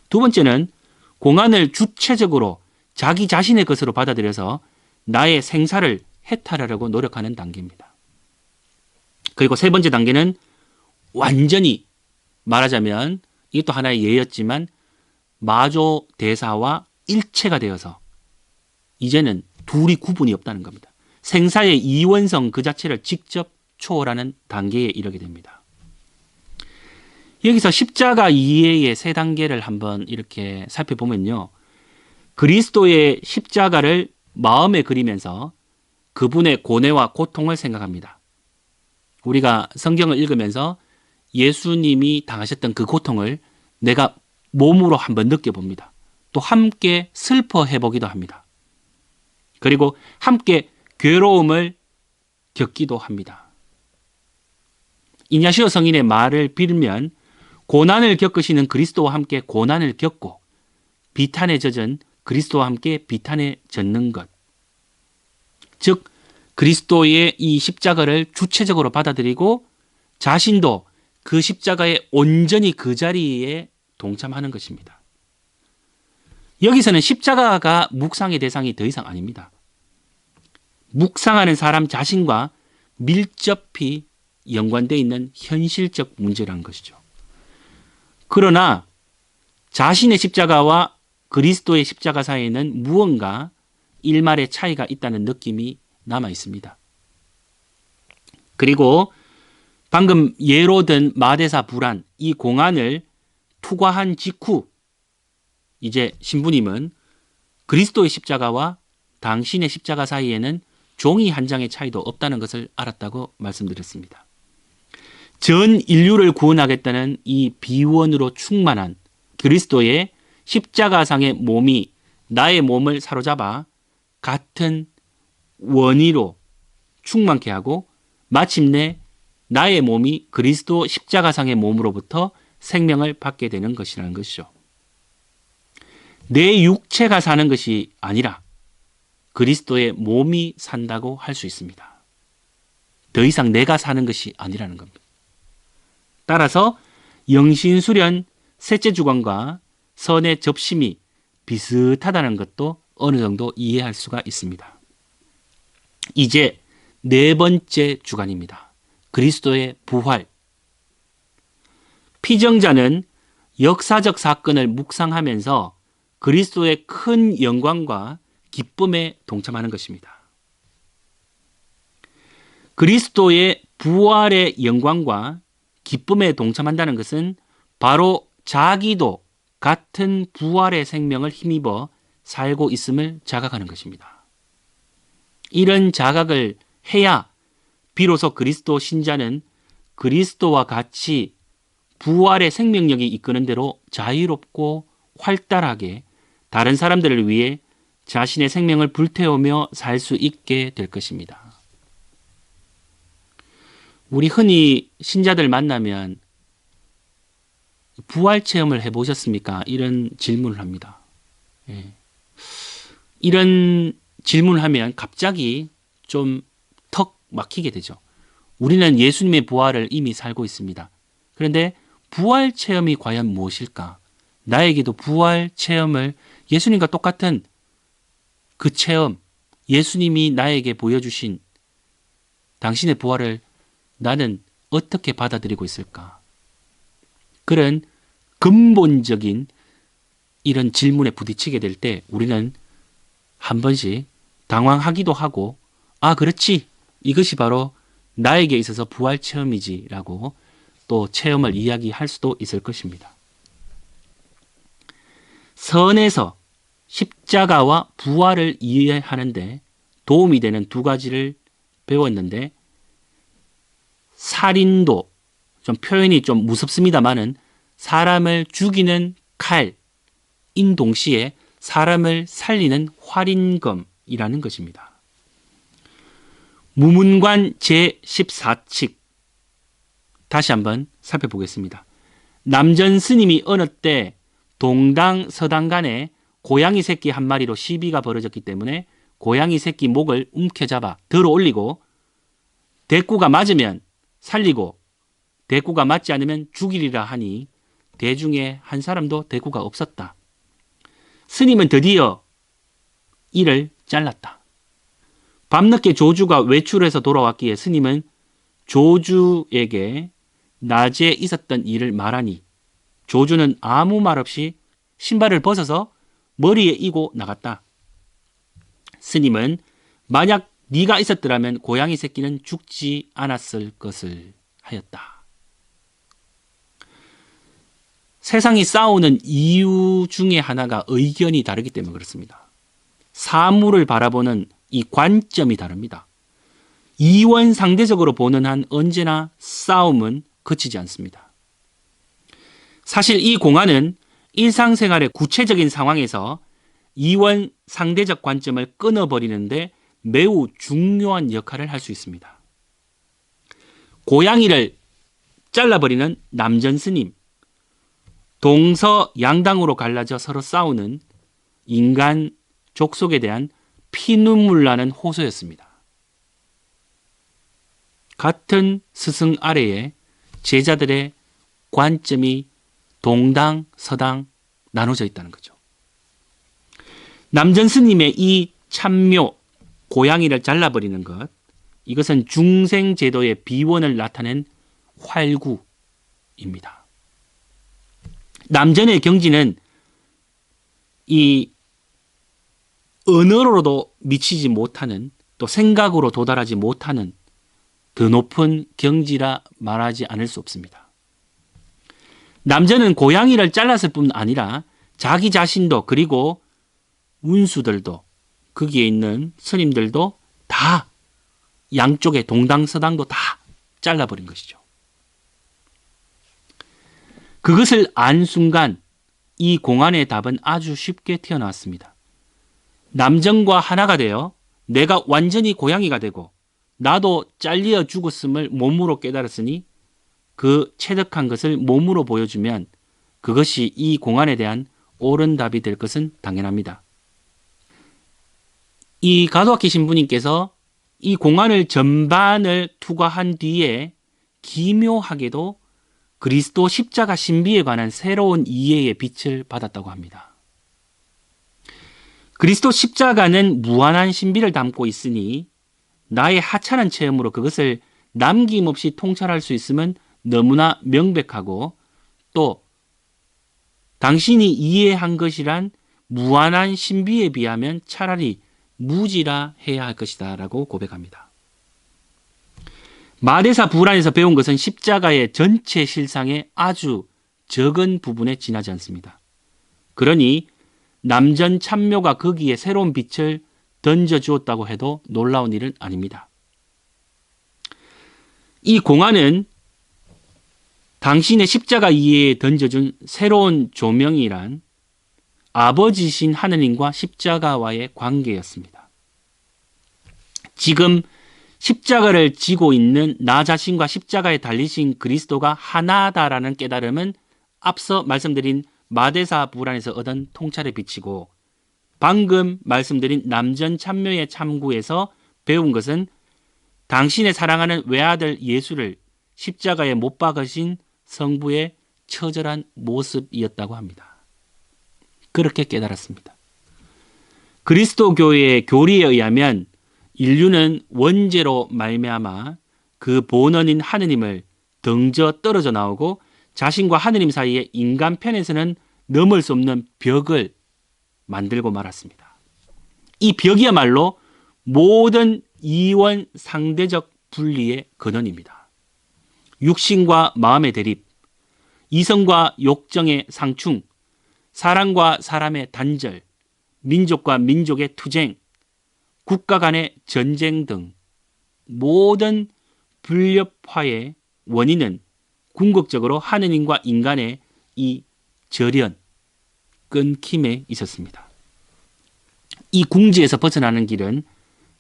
두 번째는 공안을 주체적으로 자기 자신의 것으로 받아들여서 나의 생사를 해탈하려고 노력하는 단계입니다. 그리고 세 번째 단계는 완전히 말하자면 이것도 하나의 예였지만 마조 대사와 일체가 되어서 이제는 둘이 구분이 없다는 겁니다. 생사의 이원성 그 자체를 직접 초월하는 단계에 이르게 됩니다. 여기서 십자가 이해의 세 단계를 한번 이렇게 살펴보면요. 그리스도의 십자가를 마음에 그리면서 그분의 고뇌와 고통을 생각합니다. 우리가 성경을 읽으면서 예수님이 당하셨던 그 고통을 내가 몸으로 한번 느껴봅니다. 또 함께 슬퍼해보기도 합니다. 그리고 함께 괴로움을 겪기도 합니다. 이냐시오 성인의 말을 빌면 고난을 겪으시는 그리스도와 함께 고난을 겪고 비탄에 젖은 그리스도와 함께 비탄에 젖는 것. 즉 그리스도의 이 십자가를 주체적으로 받아들이고 자신도 그 십자가에 온전히 그 자리에 동참하는 것입니다. 여기서는 십자가가 묵상의 대상이 더 이상 아닙니다. 묵상하는 사람 자신과 밀접히 연관되어 있는 현실적 문제라는 것이죠. 그러나 자신의 십자가와 그리스도의 십자가 사이에는 무언가 일말의 차이가 있다는 느낌이 남아 있습니다. 그리고 방금 예로 든 마대사 불안, 이 공안을 투과한 직후 이제 신부님은 그리스도의 십자가와 당신의 십자가 사이에는 종이 한 장의 차이도 없다는 것을 알았다고 말씀드렸습니다. 전 인류를 구원하겠다는 이 비원으로 충만한 그리스도의 십자가상의 몸이 나의 몸을 사로잡아 같은 원의로 충만케 하고 마침내 나의 몸이 그리스도 십자가상의 몸으로부터 생명을 받게 되는 것이라는 것이죠. 내 육체가 사는 것이 아니라 그리스도의 몸이 산다고 할 수 있습니다. 더 이상 내가 사는 것이 아니라는 겁니다. 따라서 영신수련 셋째 주관과 선의 접심이 비슷하다는 것도 어느 정도 이해할 수가 있습니다. 이제 네 번째 주관입니다. 그리스도의 부활. 피정자는 역사적 사건을 묵상하면서 그리스도의 큰 영광과 기쁨에 동참하는 것입니다. 그리스도의 부활의 영광과 기쁨에 동참한다는 것은 바로 자기도 같은 부활의 생명을 힘입어 살고 있음을 자각하는 것입니다. 이런 자각을 해야 비로소 그리스도 신자는 그리스도와 같이 부활의 생명력이 이끄는 대로 자유롭고 활달하게 다른 사람들을 위해 자신의 생명을 불태우며 살 수 있게 될 것입니다. 우리 흔히 신자들 만나면 부활 체험을 해보셨습니까? 이런 질문을 합니다. 이런 질문을 하면 갑자기 좀 턱 막히게 되죠. 우리는 예수님의 부활을 이미 살고 있습니다. 그런데 부활 체험이 과연 무엇일까? 나에게도 부활 체험을 예수님과 똑같은 그 체험, 예수님이 나에게 보여주신 당신의 부활을 나는 어떻게 받아들이고 있을까? 그런 근본적인 이런 질문에 부딪히게 될 때 우리는 한 번씩 당황하기도 하고, 그렇지. 이것이 바로 나에게 있어서 부활 체험이지라고 또 체험을 이야기할 수도 있을 것입니다. 선에서 십자가와 부활을 이해하는데 도움이 되는 두 가지를 배웠는데, 살인도 좀 표현이 좀 무섭습니다만은 사람을 죽이는 칼인 동시에 사람을 살리는 활인검이라는 것입니다. 무문관 제14칙 다시 한번 살펴보겠습니다. 남전 스님이 어느 때 동당 서당 간에 고양이 새끼 한 마리로 시비가 벌어졌기 때문에 고양이 새끼 목을 움켜잡아 들어 올리고 대꾸가 맞으면 살리고 대꾸가 맞지 않으면 죽이리라 하니 대중에 한 사람도 대꾸가 없었다. 스님은 드디어 이를 잘랐다. 밤늦게 조주가 외출해서 돌아왔기에 스님은 조주에게 낮에 있었던 일을 말하니 조주는 아무 말 없이 신발을 벗어서 머리에 이고 나갔다. 스님은 만약 네가 있었더라면 고양이 새끼는 죽지 않았을 것을 하였다. 세상이 싸우는 이유 중에 하나가 의견이 다르기 때문에 그렇습니다. 사물을 바라보는 이 관점이 다릅니다. 이원 상대적으로 보는 한 언제나 싸움은 그치지 않습니다. 사실 이 공안은 일상생활의 구체적인 상황에서 이원 상대적 관점을 끊어버리는데 매우 중요한 역할을 할 수 있습니다. 고양이를 잘라버리는 남전스님, 동서양당으로 갈라져 서로 싸우는 인간 족속에 대한 피눈물 나는 호소였습니다. 같은 스승 아래에 제자들의 관점이 동당, 서당 나눠져 있다는 거죠. 남전 스님의 이 참묘, 고양이를 잘라버리는 것, 이것은 중생제도의 비원을 나타낸 활구입니다. 남전의 경지는 이 언어로도 미치지 못하는, 또 생각으로 도달하지 못하는 더 높은 경지라 말하지 않을 수 없습니다. 남전은 고양이를 잘랐을 뿐 아니라 자기 자신도, 그리고 운수들도, 거기에 있는 스님들도 다, 양쪽에 동당서당도 다 잘라버린 것이죠. 그것을 안 순간 이 공안의 답은 아주 쉽게 튀어나왔습니다. 남전과 하나가 되어 내가 완전히 고양이가 되고 나도 잘려 죽었음을 몸으로 깨달았으니 그 체득한 것을 몸으로 보여주면 그것이 이 공안에 대한 옳은 답이 될 것은 당연합니다. 이 가도아키 신부님께서 이 공안을 전반을 투과한 뒤에 기묘하게도 그리스도 십자가 신비에 관한 새로운 이해의 빛을 받았다고 합니다. 그리스도 십자가는 무한한 신비를 담고 있으니 나의 하찮은 체험으로 그것을 남김없이 통찰할 수 있으면 너무나 명백하고, 또 당신이 이해한 것이란 무한한 신비에 비하면 차라리 무지라 해야 할 것이다 라고 고백합니다. 마대사 불안에서 배운 것은 십자가의 전체 실상의 아주 적은 부분에 지나지 않습니다. 그러니 남전 참묘가 거기에 새로운 빛을 던져주었다고 해도 놀라운 일은 아닙니다. 이 공안은 당신의 십자가 이해에 던져준 새로운 조명이란 아버지신 하느님과 십자가와의 관계였습니다. 지금 십자가를 지고 있는 나 자신과 십자가에 달리신 그리스도가 하나다라는 깨달음은 앞서 말씀드린 마대사 불안에서 얻은 통찰에 비치고, 방금 말씀드린 남전 참묘의 참구에서 배운 것은 당신의 사랑하는 외아들 예수를 십자가에 못 박으신 성부의 처절한 모습이었다고 합니다. 그렇게 깨달았습니다. 그리스도 교회의 교리에 의하면 인류는 원죄로 말미암아 그 본원인 하느님을 덩저 떨어져 나오고 자신과 하느님 사이에 인간 편에서는 넘을 수 없는 벽을 만들고 말았습니다. 이 벽이야말로 모든 이원 상대적 분리의 근원입니다. 육신과 마음의 대립, 이성과 욕정의 상충, 사람과 사람의 단절, 민족과 민족의 투쟁, 국가 간의 전쟁 등 모든 불협화의 원인은 궁극적으로 하느님과 인간의 이 절연, 끊김에 있었습니다. 이 궁지에서 벗어나는 길은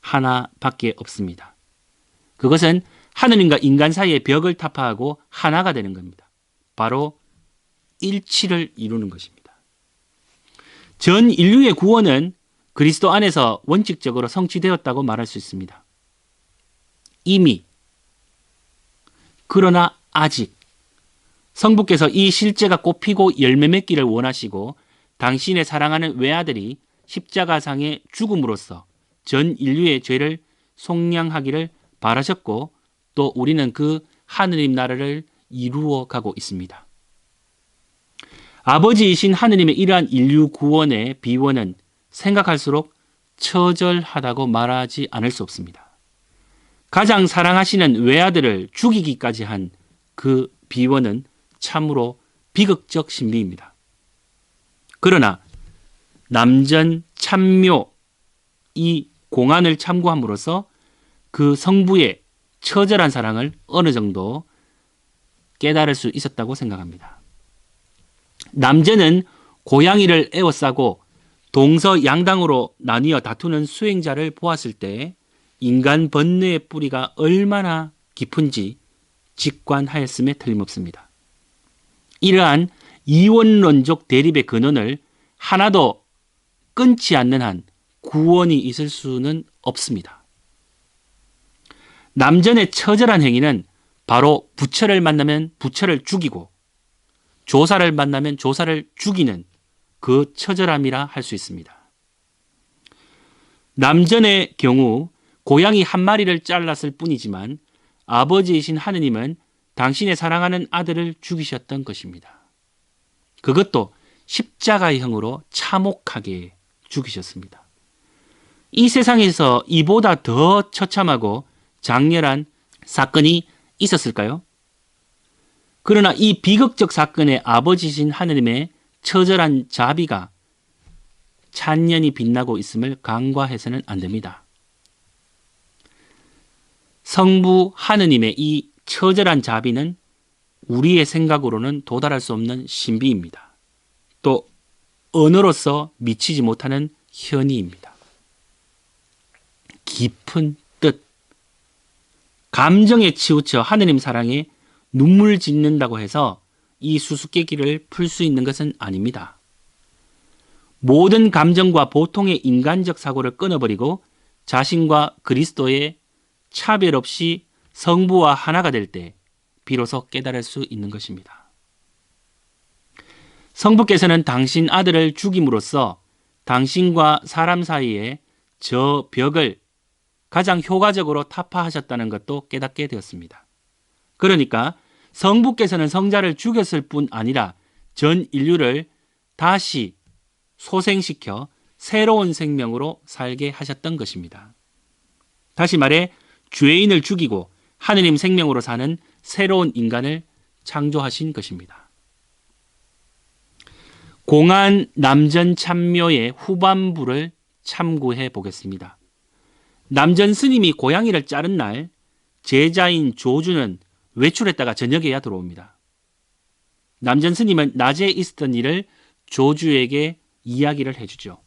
하나밖에 없습니다. 그것은 하느님과 인간 사이의 벽을 타파하고 하나가 되는 겁니다. 바로 일치를 이루는 것입니다. 전 인류의 구원은 그리스도 안에서 원칙적으로 성취되었다고 말할 수 있습니다. 이미, 그러나 아직 성부께서 이 실제가 꽃피고 열매 맺기를 원하시고 당신의 사랑하는 외아들이 십자가상의 죽음으로써 전 인류의 죄를 속량하기를 바라셨고 또 우리는 그 하느님 나라를 이루어 가고 있습니다. 아버지이신 하느님의 이러한 인류 구원의 비원은 생각할수록 처절하다고 말하지 않을 수 없습니다. 가장 사랑하시는 외아들을 죽이기까지 한 그 비원은 참으로 비극적 신비입니다. 그러나 남전 참묘 이 공안을 참고함으로써 그 성부의 처절한 사랑을 어느 정도 깨달을 수 있었다고 생각합니다. 남전은 고양이를 에워싸고 동서양당으로 나뉘어 다투는 수행자를 보았을 때 인간 번뇌의 뿌리가 얼마나 깊은지 직관하였음에 틀림없습니다. 이러한 이원론적 대립의 근원을 하나도 끊지 않는 한 구원이 있을 수는 없습니다. 남전의 처절한 행위는 바로 부처를 만나면 부처를 죽이고 조사를 만나면 조사를 죽이는 그 처절함이라 할 수 있습니다. 남전의 경우 고양이 한 마리를 잘랐을 뿐이지만 아버지이신 하느님은 당신의 사랑하는 아들을 죽이셨던 것입니다. 그것도 십자가형으로 참혹하게 죽이셨습니다. 이 세상에서 이보다 더 처참하고 장렬한 사건이 있었을까요? 그러나 이 비극적 사건의 아버지신 하느님의 처절한 자비가 찬연히 빛나고 있음을 간과해서는 안 됩니다. 성부 하느님의 이 처절한 자비는 우리의 생각으로는 도달할 수 없는 신비입니다. 또 언어로서 미치지 못하는 현의입니다. 깊은 뜻, 감정에 치우쳐 하느님 사랑에 눈물 짓는다고 해서 이 수수께끼를 풀 수 있는 것은 아닙니다. 모든 감정과 보통의 인간적 사고를 끊어버리고 자신과 그리스도의 차별 없이 성부와 하나가 될 때 비로소 깨달을 수 있는 것입니다. 성부께서는 당신 아들을 죽임으로써 당신과 사람 사이에 저 벽을 가장 효과적으로 타파하셨다는 것도 깨닫게 되었습니다. 그러니까 성부께서는 성자를 죽였을 뿐 아니라 전 인류를 다시 소생시켜 새로운 생명으로 살게 하셨던 것입니다. 다시 말해 죄인을 죽이고 하느님 생명으로 사는 새로운 인간을 창조하신 것입니다. 공안 남전 참묘의 후반부를 참고해 보겠습니다. 남전 스님이 고양이를 자른 날 제자인 조주는 외출했다가 저녁에야 들어옵니다. 남전 스님은 낮에 있었던 일을 조주에게 이야기를 해주죠.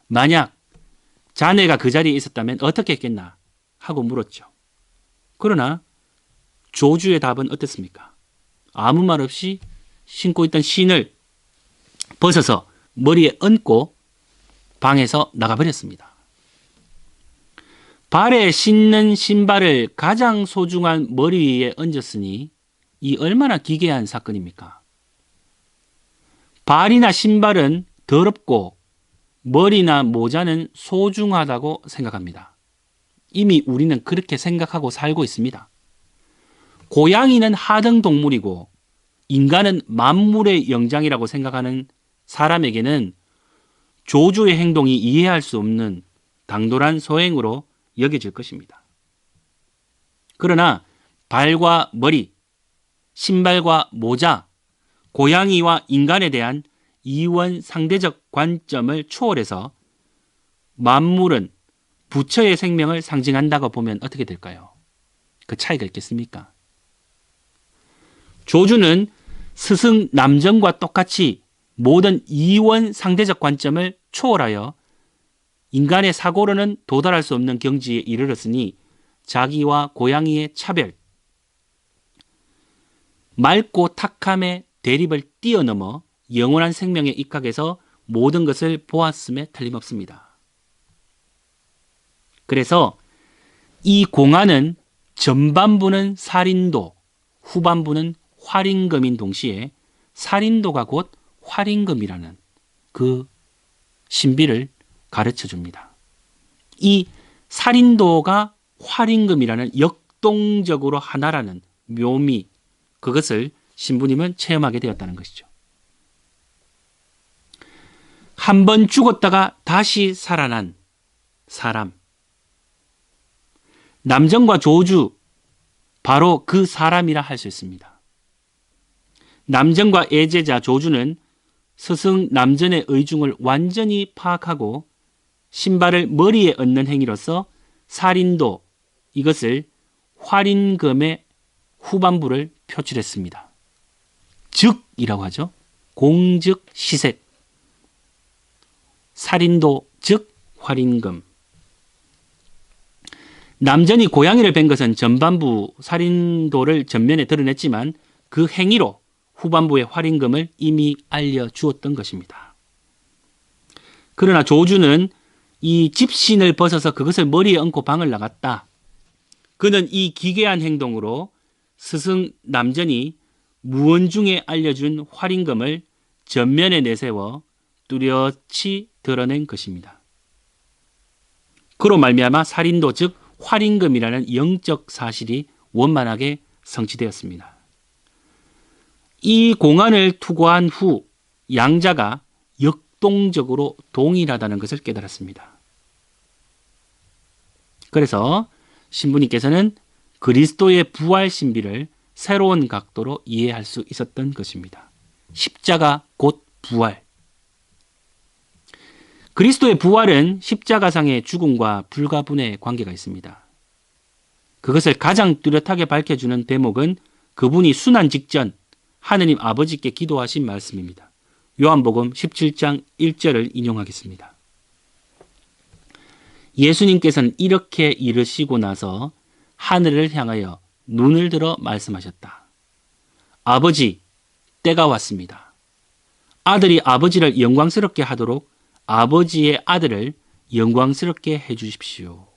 만약 자네가 그 자리에 있었다면 어떻게 했겠나 하고 물었죠. 그러나 조주의 답은 어땠습니까? 아무 말 없이 신고 있던 신을 벗어서 머리에 얹고 방에서 나가버렸습니다. 발에 신는 신발을 가장 소중한 머리 위에 얹었으니 이 얼마나 기괴한 사건입니까? 발이나 신발은 더럽고 머리나 모자는 소중하다고 생각합니다. 이미 우리는 그렇게 생각하고 살고 있습니다. 고양이는 하등 동물이고 인간은 만물의 영장이라고 생각하는 사람에게는 조주의 행동이 이해할 수 없는 당돌한 소행으로 여겨질 것입니다. 그러나 발과 머리, 신발과 모자, 고양이와 인간에 대한 이원 상대적 관점을 초월해서 만물은 부처의 생명을 상징한다고 보면 어떻게 될까요? 그 차이가 있겠습니까? 조주는 스승 남정과 똑같이 모든 이원 상대적 관점을 초월하여 인간의 사고로는 도달할 수 없는 경지에 이르렀으니 자기와 고양이의 차별, 맑고 탁함의 대립을 뛰어넘어 영원한 생명에 입각해서 모든 것을 보았음에 틀림없습니다. 그래서 이 공안은 전반부는 살인도, 후반부는 활임금인 동시에 살인도가 곧 활임금이라는 그 신비를 가르쳐 줍니다. 이 살인도가 활임금이라는 역동적으로 하나라는 묘미, 그것을 신부님은 체험하게 되었다는 것이죠. 한 번 죽었다가 다시 살아난 사람. 남정과 조주, 바로 그 사람이라 할 수 있습니다. 남정과 애제자 조주는 스승 남전의 의중을 완전히 파악하고 신발을 머리에 얹는 행위로서 살인도, 이것을 활임금의 후반부를 표출했습니다. 즉이라고 하죠. 공즉 시색. 살인도 즉 활임금. 남전이 고양이를 벤 것은 전반부 살인도를 전면에 드러냈지만 그 행위로 후반부의 활임금을 이미 알려주었던 것입니다. 그러나 조주는 이 집신을 벗어서 그것을 머리에 얹고 방을 나갔다. 그는 이 기괴한 행동으로 스승 남전이 무언중에 알려준 활임금을 전면에 내세워 뚜렷이 드러낸 것입니다. 그로 말미암아 살인도 즉 활임금이라는 영적 사실이 원만하게 성취되었습니다. 이 공안을 투고한 후 양자가 역동적으로 동일하다는 것을 깨달았습니다. 그래서 신부님께서는 그리스도의 부활 신비를 새로운 각도로 이해할 수 있었던 것입니다. 십자가 곧 부활. 그리스도의 부활은 십자가상의 죽음과 불가분의 관계가 있습니다. 그것을 가장 뚜렷하게 밝혀주는 대목은 그분이 순환 직전 하느님 아버지께 기도하신 말씀입니다. 요한복음 17장 1절을 인용하겠습니다. 예수님께서는 이렇게 이르시고 나서 하늘을 향하여 눈을 들어 말씀하셨다. 아버지, 때가 왔습니다. 아들이 아버지를 영광스럽게 하도록 아버지의 아들을 영광스럽게 해주십시오.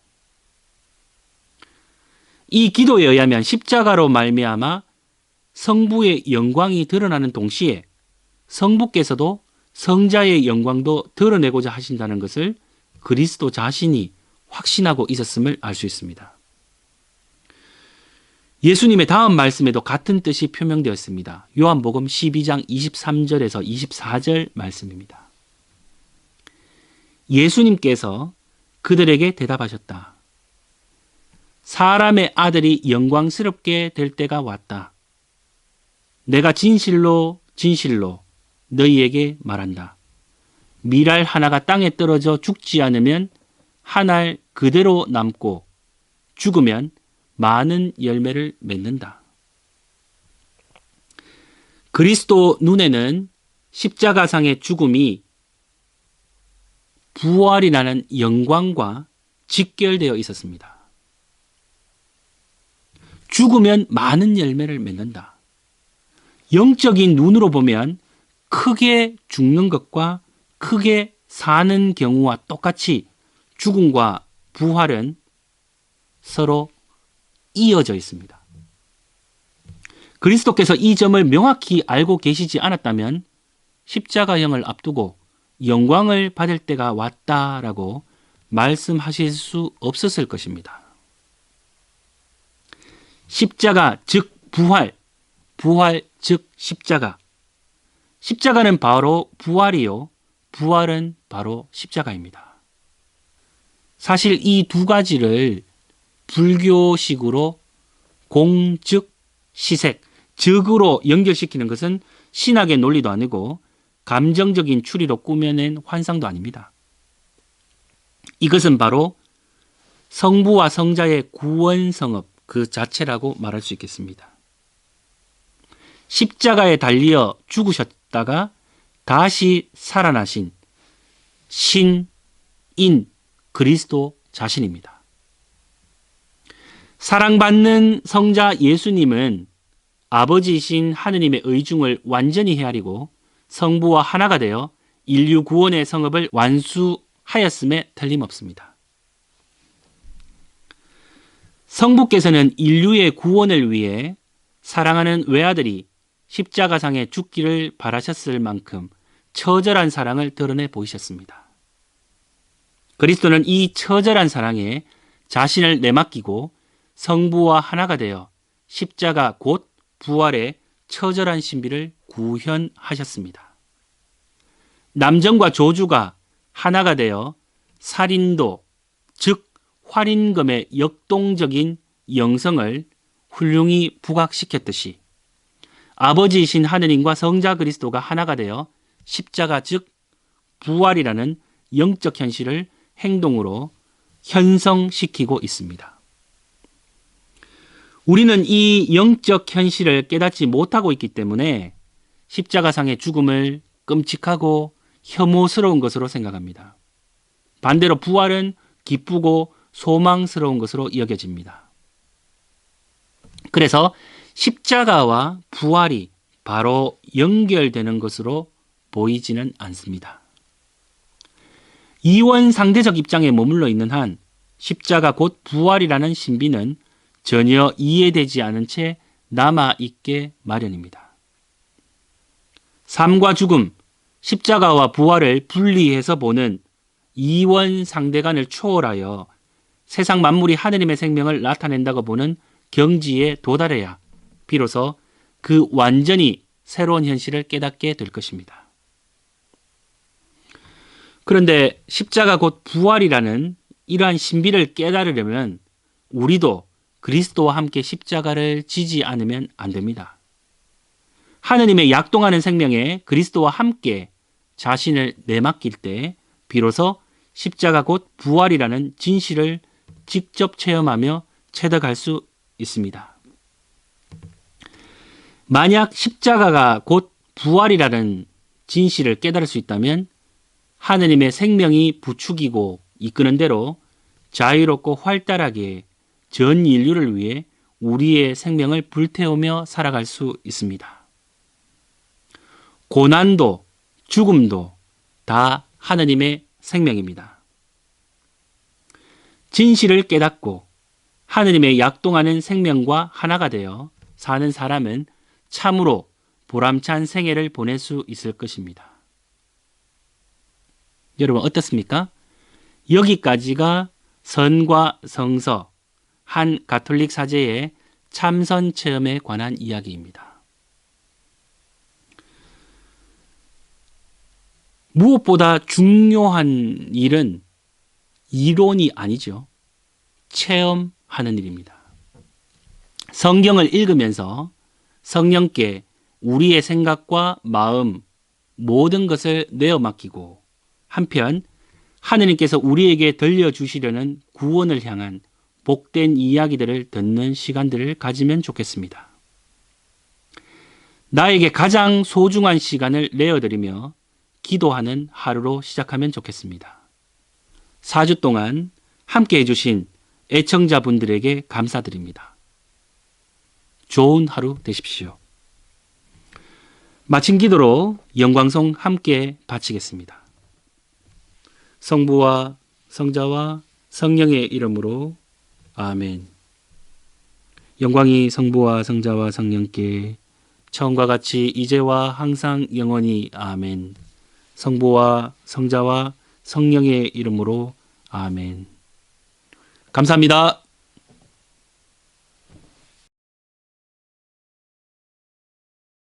이 기도에 의하면 십자가로 말미암아 성부의 영광이 드러나는 동시에 성부께서도 성자의 영광도 드러내고자 하신다는 것을 그리스도 자신이 확신하고 있었음을 알 수 있습니다. 예수님의 다음 말씀에도 같은 뜻이 표명되었습니다. 요한복음 12장 23절에서 24절 말씀입니다. 예수님께서 그들에게 대답하셨다. 사람의 아들이 영광스럽게 될 때가 왔다. 내가 진실로 진실로 너희에게 말한다. 밀알 하나가 땅에 떨어져 죽지 않으면 한 알 그대로 남고 죽으면 많은 열매를 맺는다. 그리스도 눈에는 십자가상의 죽음이 부활이라는 영광과 직결되어 있었습니다. 죽으면 많은 열매를 맺는다. 영적인 눈으로 보면 크게 죽는 것과 크게 사는 경우와 똑같이 죽음과 부활은 서로 이어져 있습니다. 그리스도께서 이 점을 명확히 알고 계시지 않았다면 십자가형을 앞두고 영광을 받을 때가 왔다라고 말씀하실 수 없었을 것입니다. 십자가 즉 부활, 부활 즉 십자가. 십자가는 바로 부활이요, 부활은 바로 십자가입니다. 사실 이 두 가지를 불교식으로 공즉, 시색, 즉으로 연결시키는 것은 신학의 논리도 아니고 감정적인 추리로 꾸며낸 환상도 아닙니다. 이것은 바로 성부와 성자의 구원 성업 그 자체라고 말할 수 있겠습니다. 십자가에 달려 죽으셨다가 다시 살아나신 신인 그리스도 자신입니다. 사랑받는 성자 예수님은 아버지이신 하느님의 의중을 완전히 헤아리고 성부와 하나가 되어 인류 구원의 성업을 완수하였음에 틀림없습니다. 성부께서는 인류의 구원을 위해 사랑하는 외아들이 십자가상에 죽기를 바라셨을 만큼 처절한 사랑을 드러내 보이셨습니다. 그리스도는 이 처절한 사랑에 자신을 내맡기고 성부와 하나가 되어 십자가 곧 부활의 처절한 신비를 구현하셨습니다. 남정과 조주가 하나가 되어 살인도, 즉 활인검의 역동적인 영성을 훌륭히 부각시켰듯이 아버지이신 하느님과 성자 그리스도가 하나가 되어 십자가 즉 부활이라는 영적 현실을 행동으로 현성시키고 있습니다. 우리는 이 영적 현실을 깨닫지 못하고 있기 때문에 십자가상의 죽음을 끔찍하고 혐오스러운 것으로 생각합니다. 반대로 부활은 기쁘고 소망스러운 것으로 여겨집니다. 그래서 십자가와 부활이 바로 연결되는 것으로 보이지는 않습니다. 이원상대적 입장에 머물러 있는 한 십자가 곧 부활이라는 신비는 전혀 이해되지 않은 채 남아있게 마련입니다. 삶과 죽음, 십자가와 부활을 분리해서 보는 이원상대관을 초월하여 세상 만물이 하느님의 생명을 나타낸다고 보는 경지에 도달해야 비로소 그 완전히 새로운 현실을 깨닫게 될 것입니다. 그런데 십자가 곧 부활이라는 이러한 신비를 깨달으려면 우리도 그리스도와 함께 십자가를 지지 않으면 안 됩니다. 하느님의 약동하는 생명에 그리스도와 함께 자신을 내맡길 때 비로소 십자가 곧 부활이라는 진실을 직접 체험하며 체득할 수 있습니다. 만약 십자가가 곧 부활이라는 진실을 깨달을 수 있다면 하느님의 생명이 부추기고 이끄는 대로 자유롭고 활달하게 전 인류를 위해 우리의 생명을 불태우며 살아갈 수 있습니다. 고난도, 죽음도 다 하느님의 생명입니다. 진실을 깨닫고 하느님의 약동하는 생명과 하나가 되어 사는 사람은 참으로 보람찬 생애를 보낼 수 있을 것입니다. 여러분 어떻습니까? 여기까지가 선과 성서, 한 가톨릭 사제의 참선 체험에 관한 이야기입니다. 무엇보다 중요한 일은 이론이 아니죠. 체험하는 일입니다. 성경을 읽으면서 성령께 우리의 생각과 마음, 모든 것을 내어 맡기고 한편 하느님께서 우리에게 들려주시려는 구원을 향한 복된 이야기들을 듣는 시간들을 가지면 좋겠습니다. 나에게 가장 소중한 시간을 내어드리며 기도하는 하루로 시작하면 좋겠습니다. 4주 동안 함께 해주신 애청자분들에게 감사드립니다. 좋은 하루 되십시오. 마친 기도로 영광송 함께 바치겠습니다. 성부와 성자와 성령의 이름으로 아멘. 영광이 성부와 성자와 성령께 처음과 같이 이제와 항상 영원히 아멘. 성부와 성자와 성령의 이름으로 아멘. 감사합니다.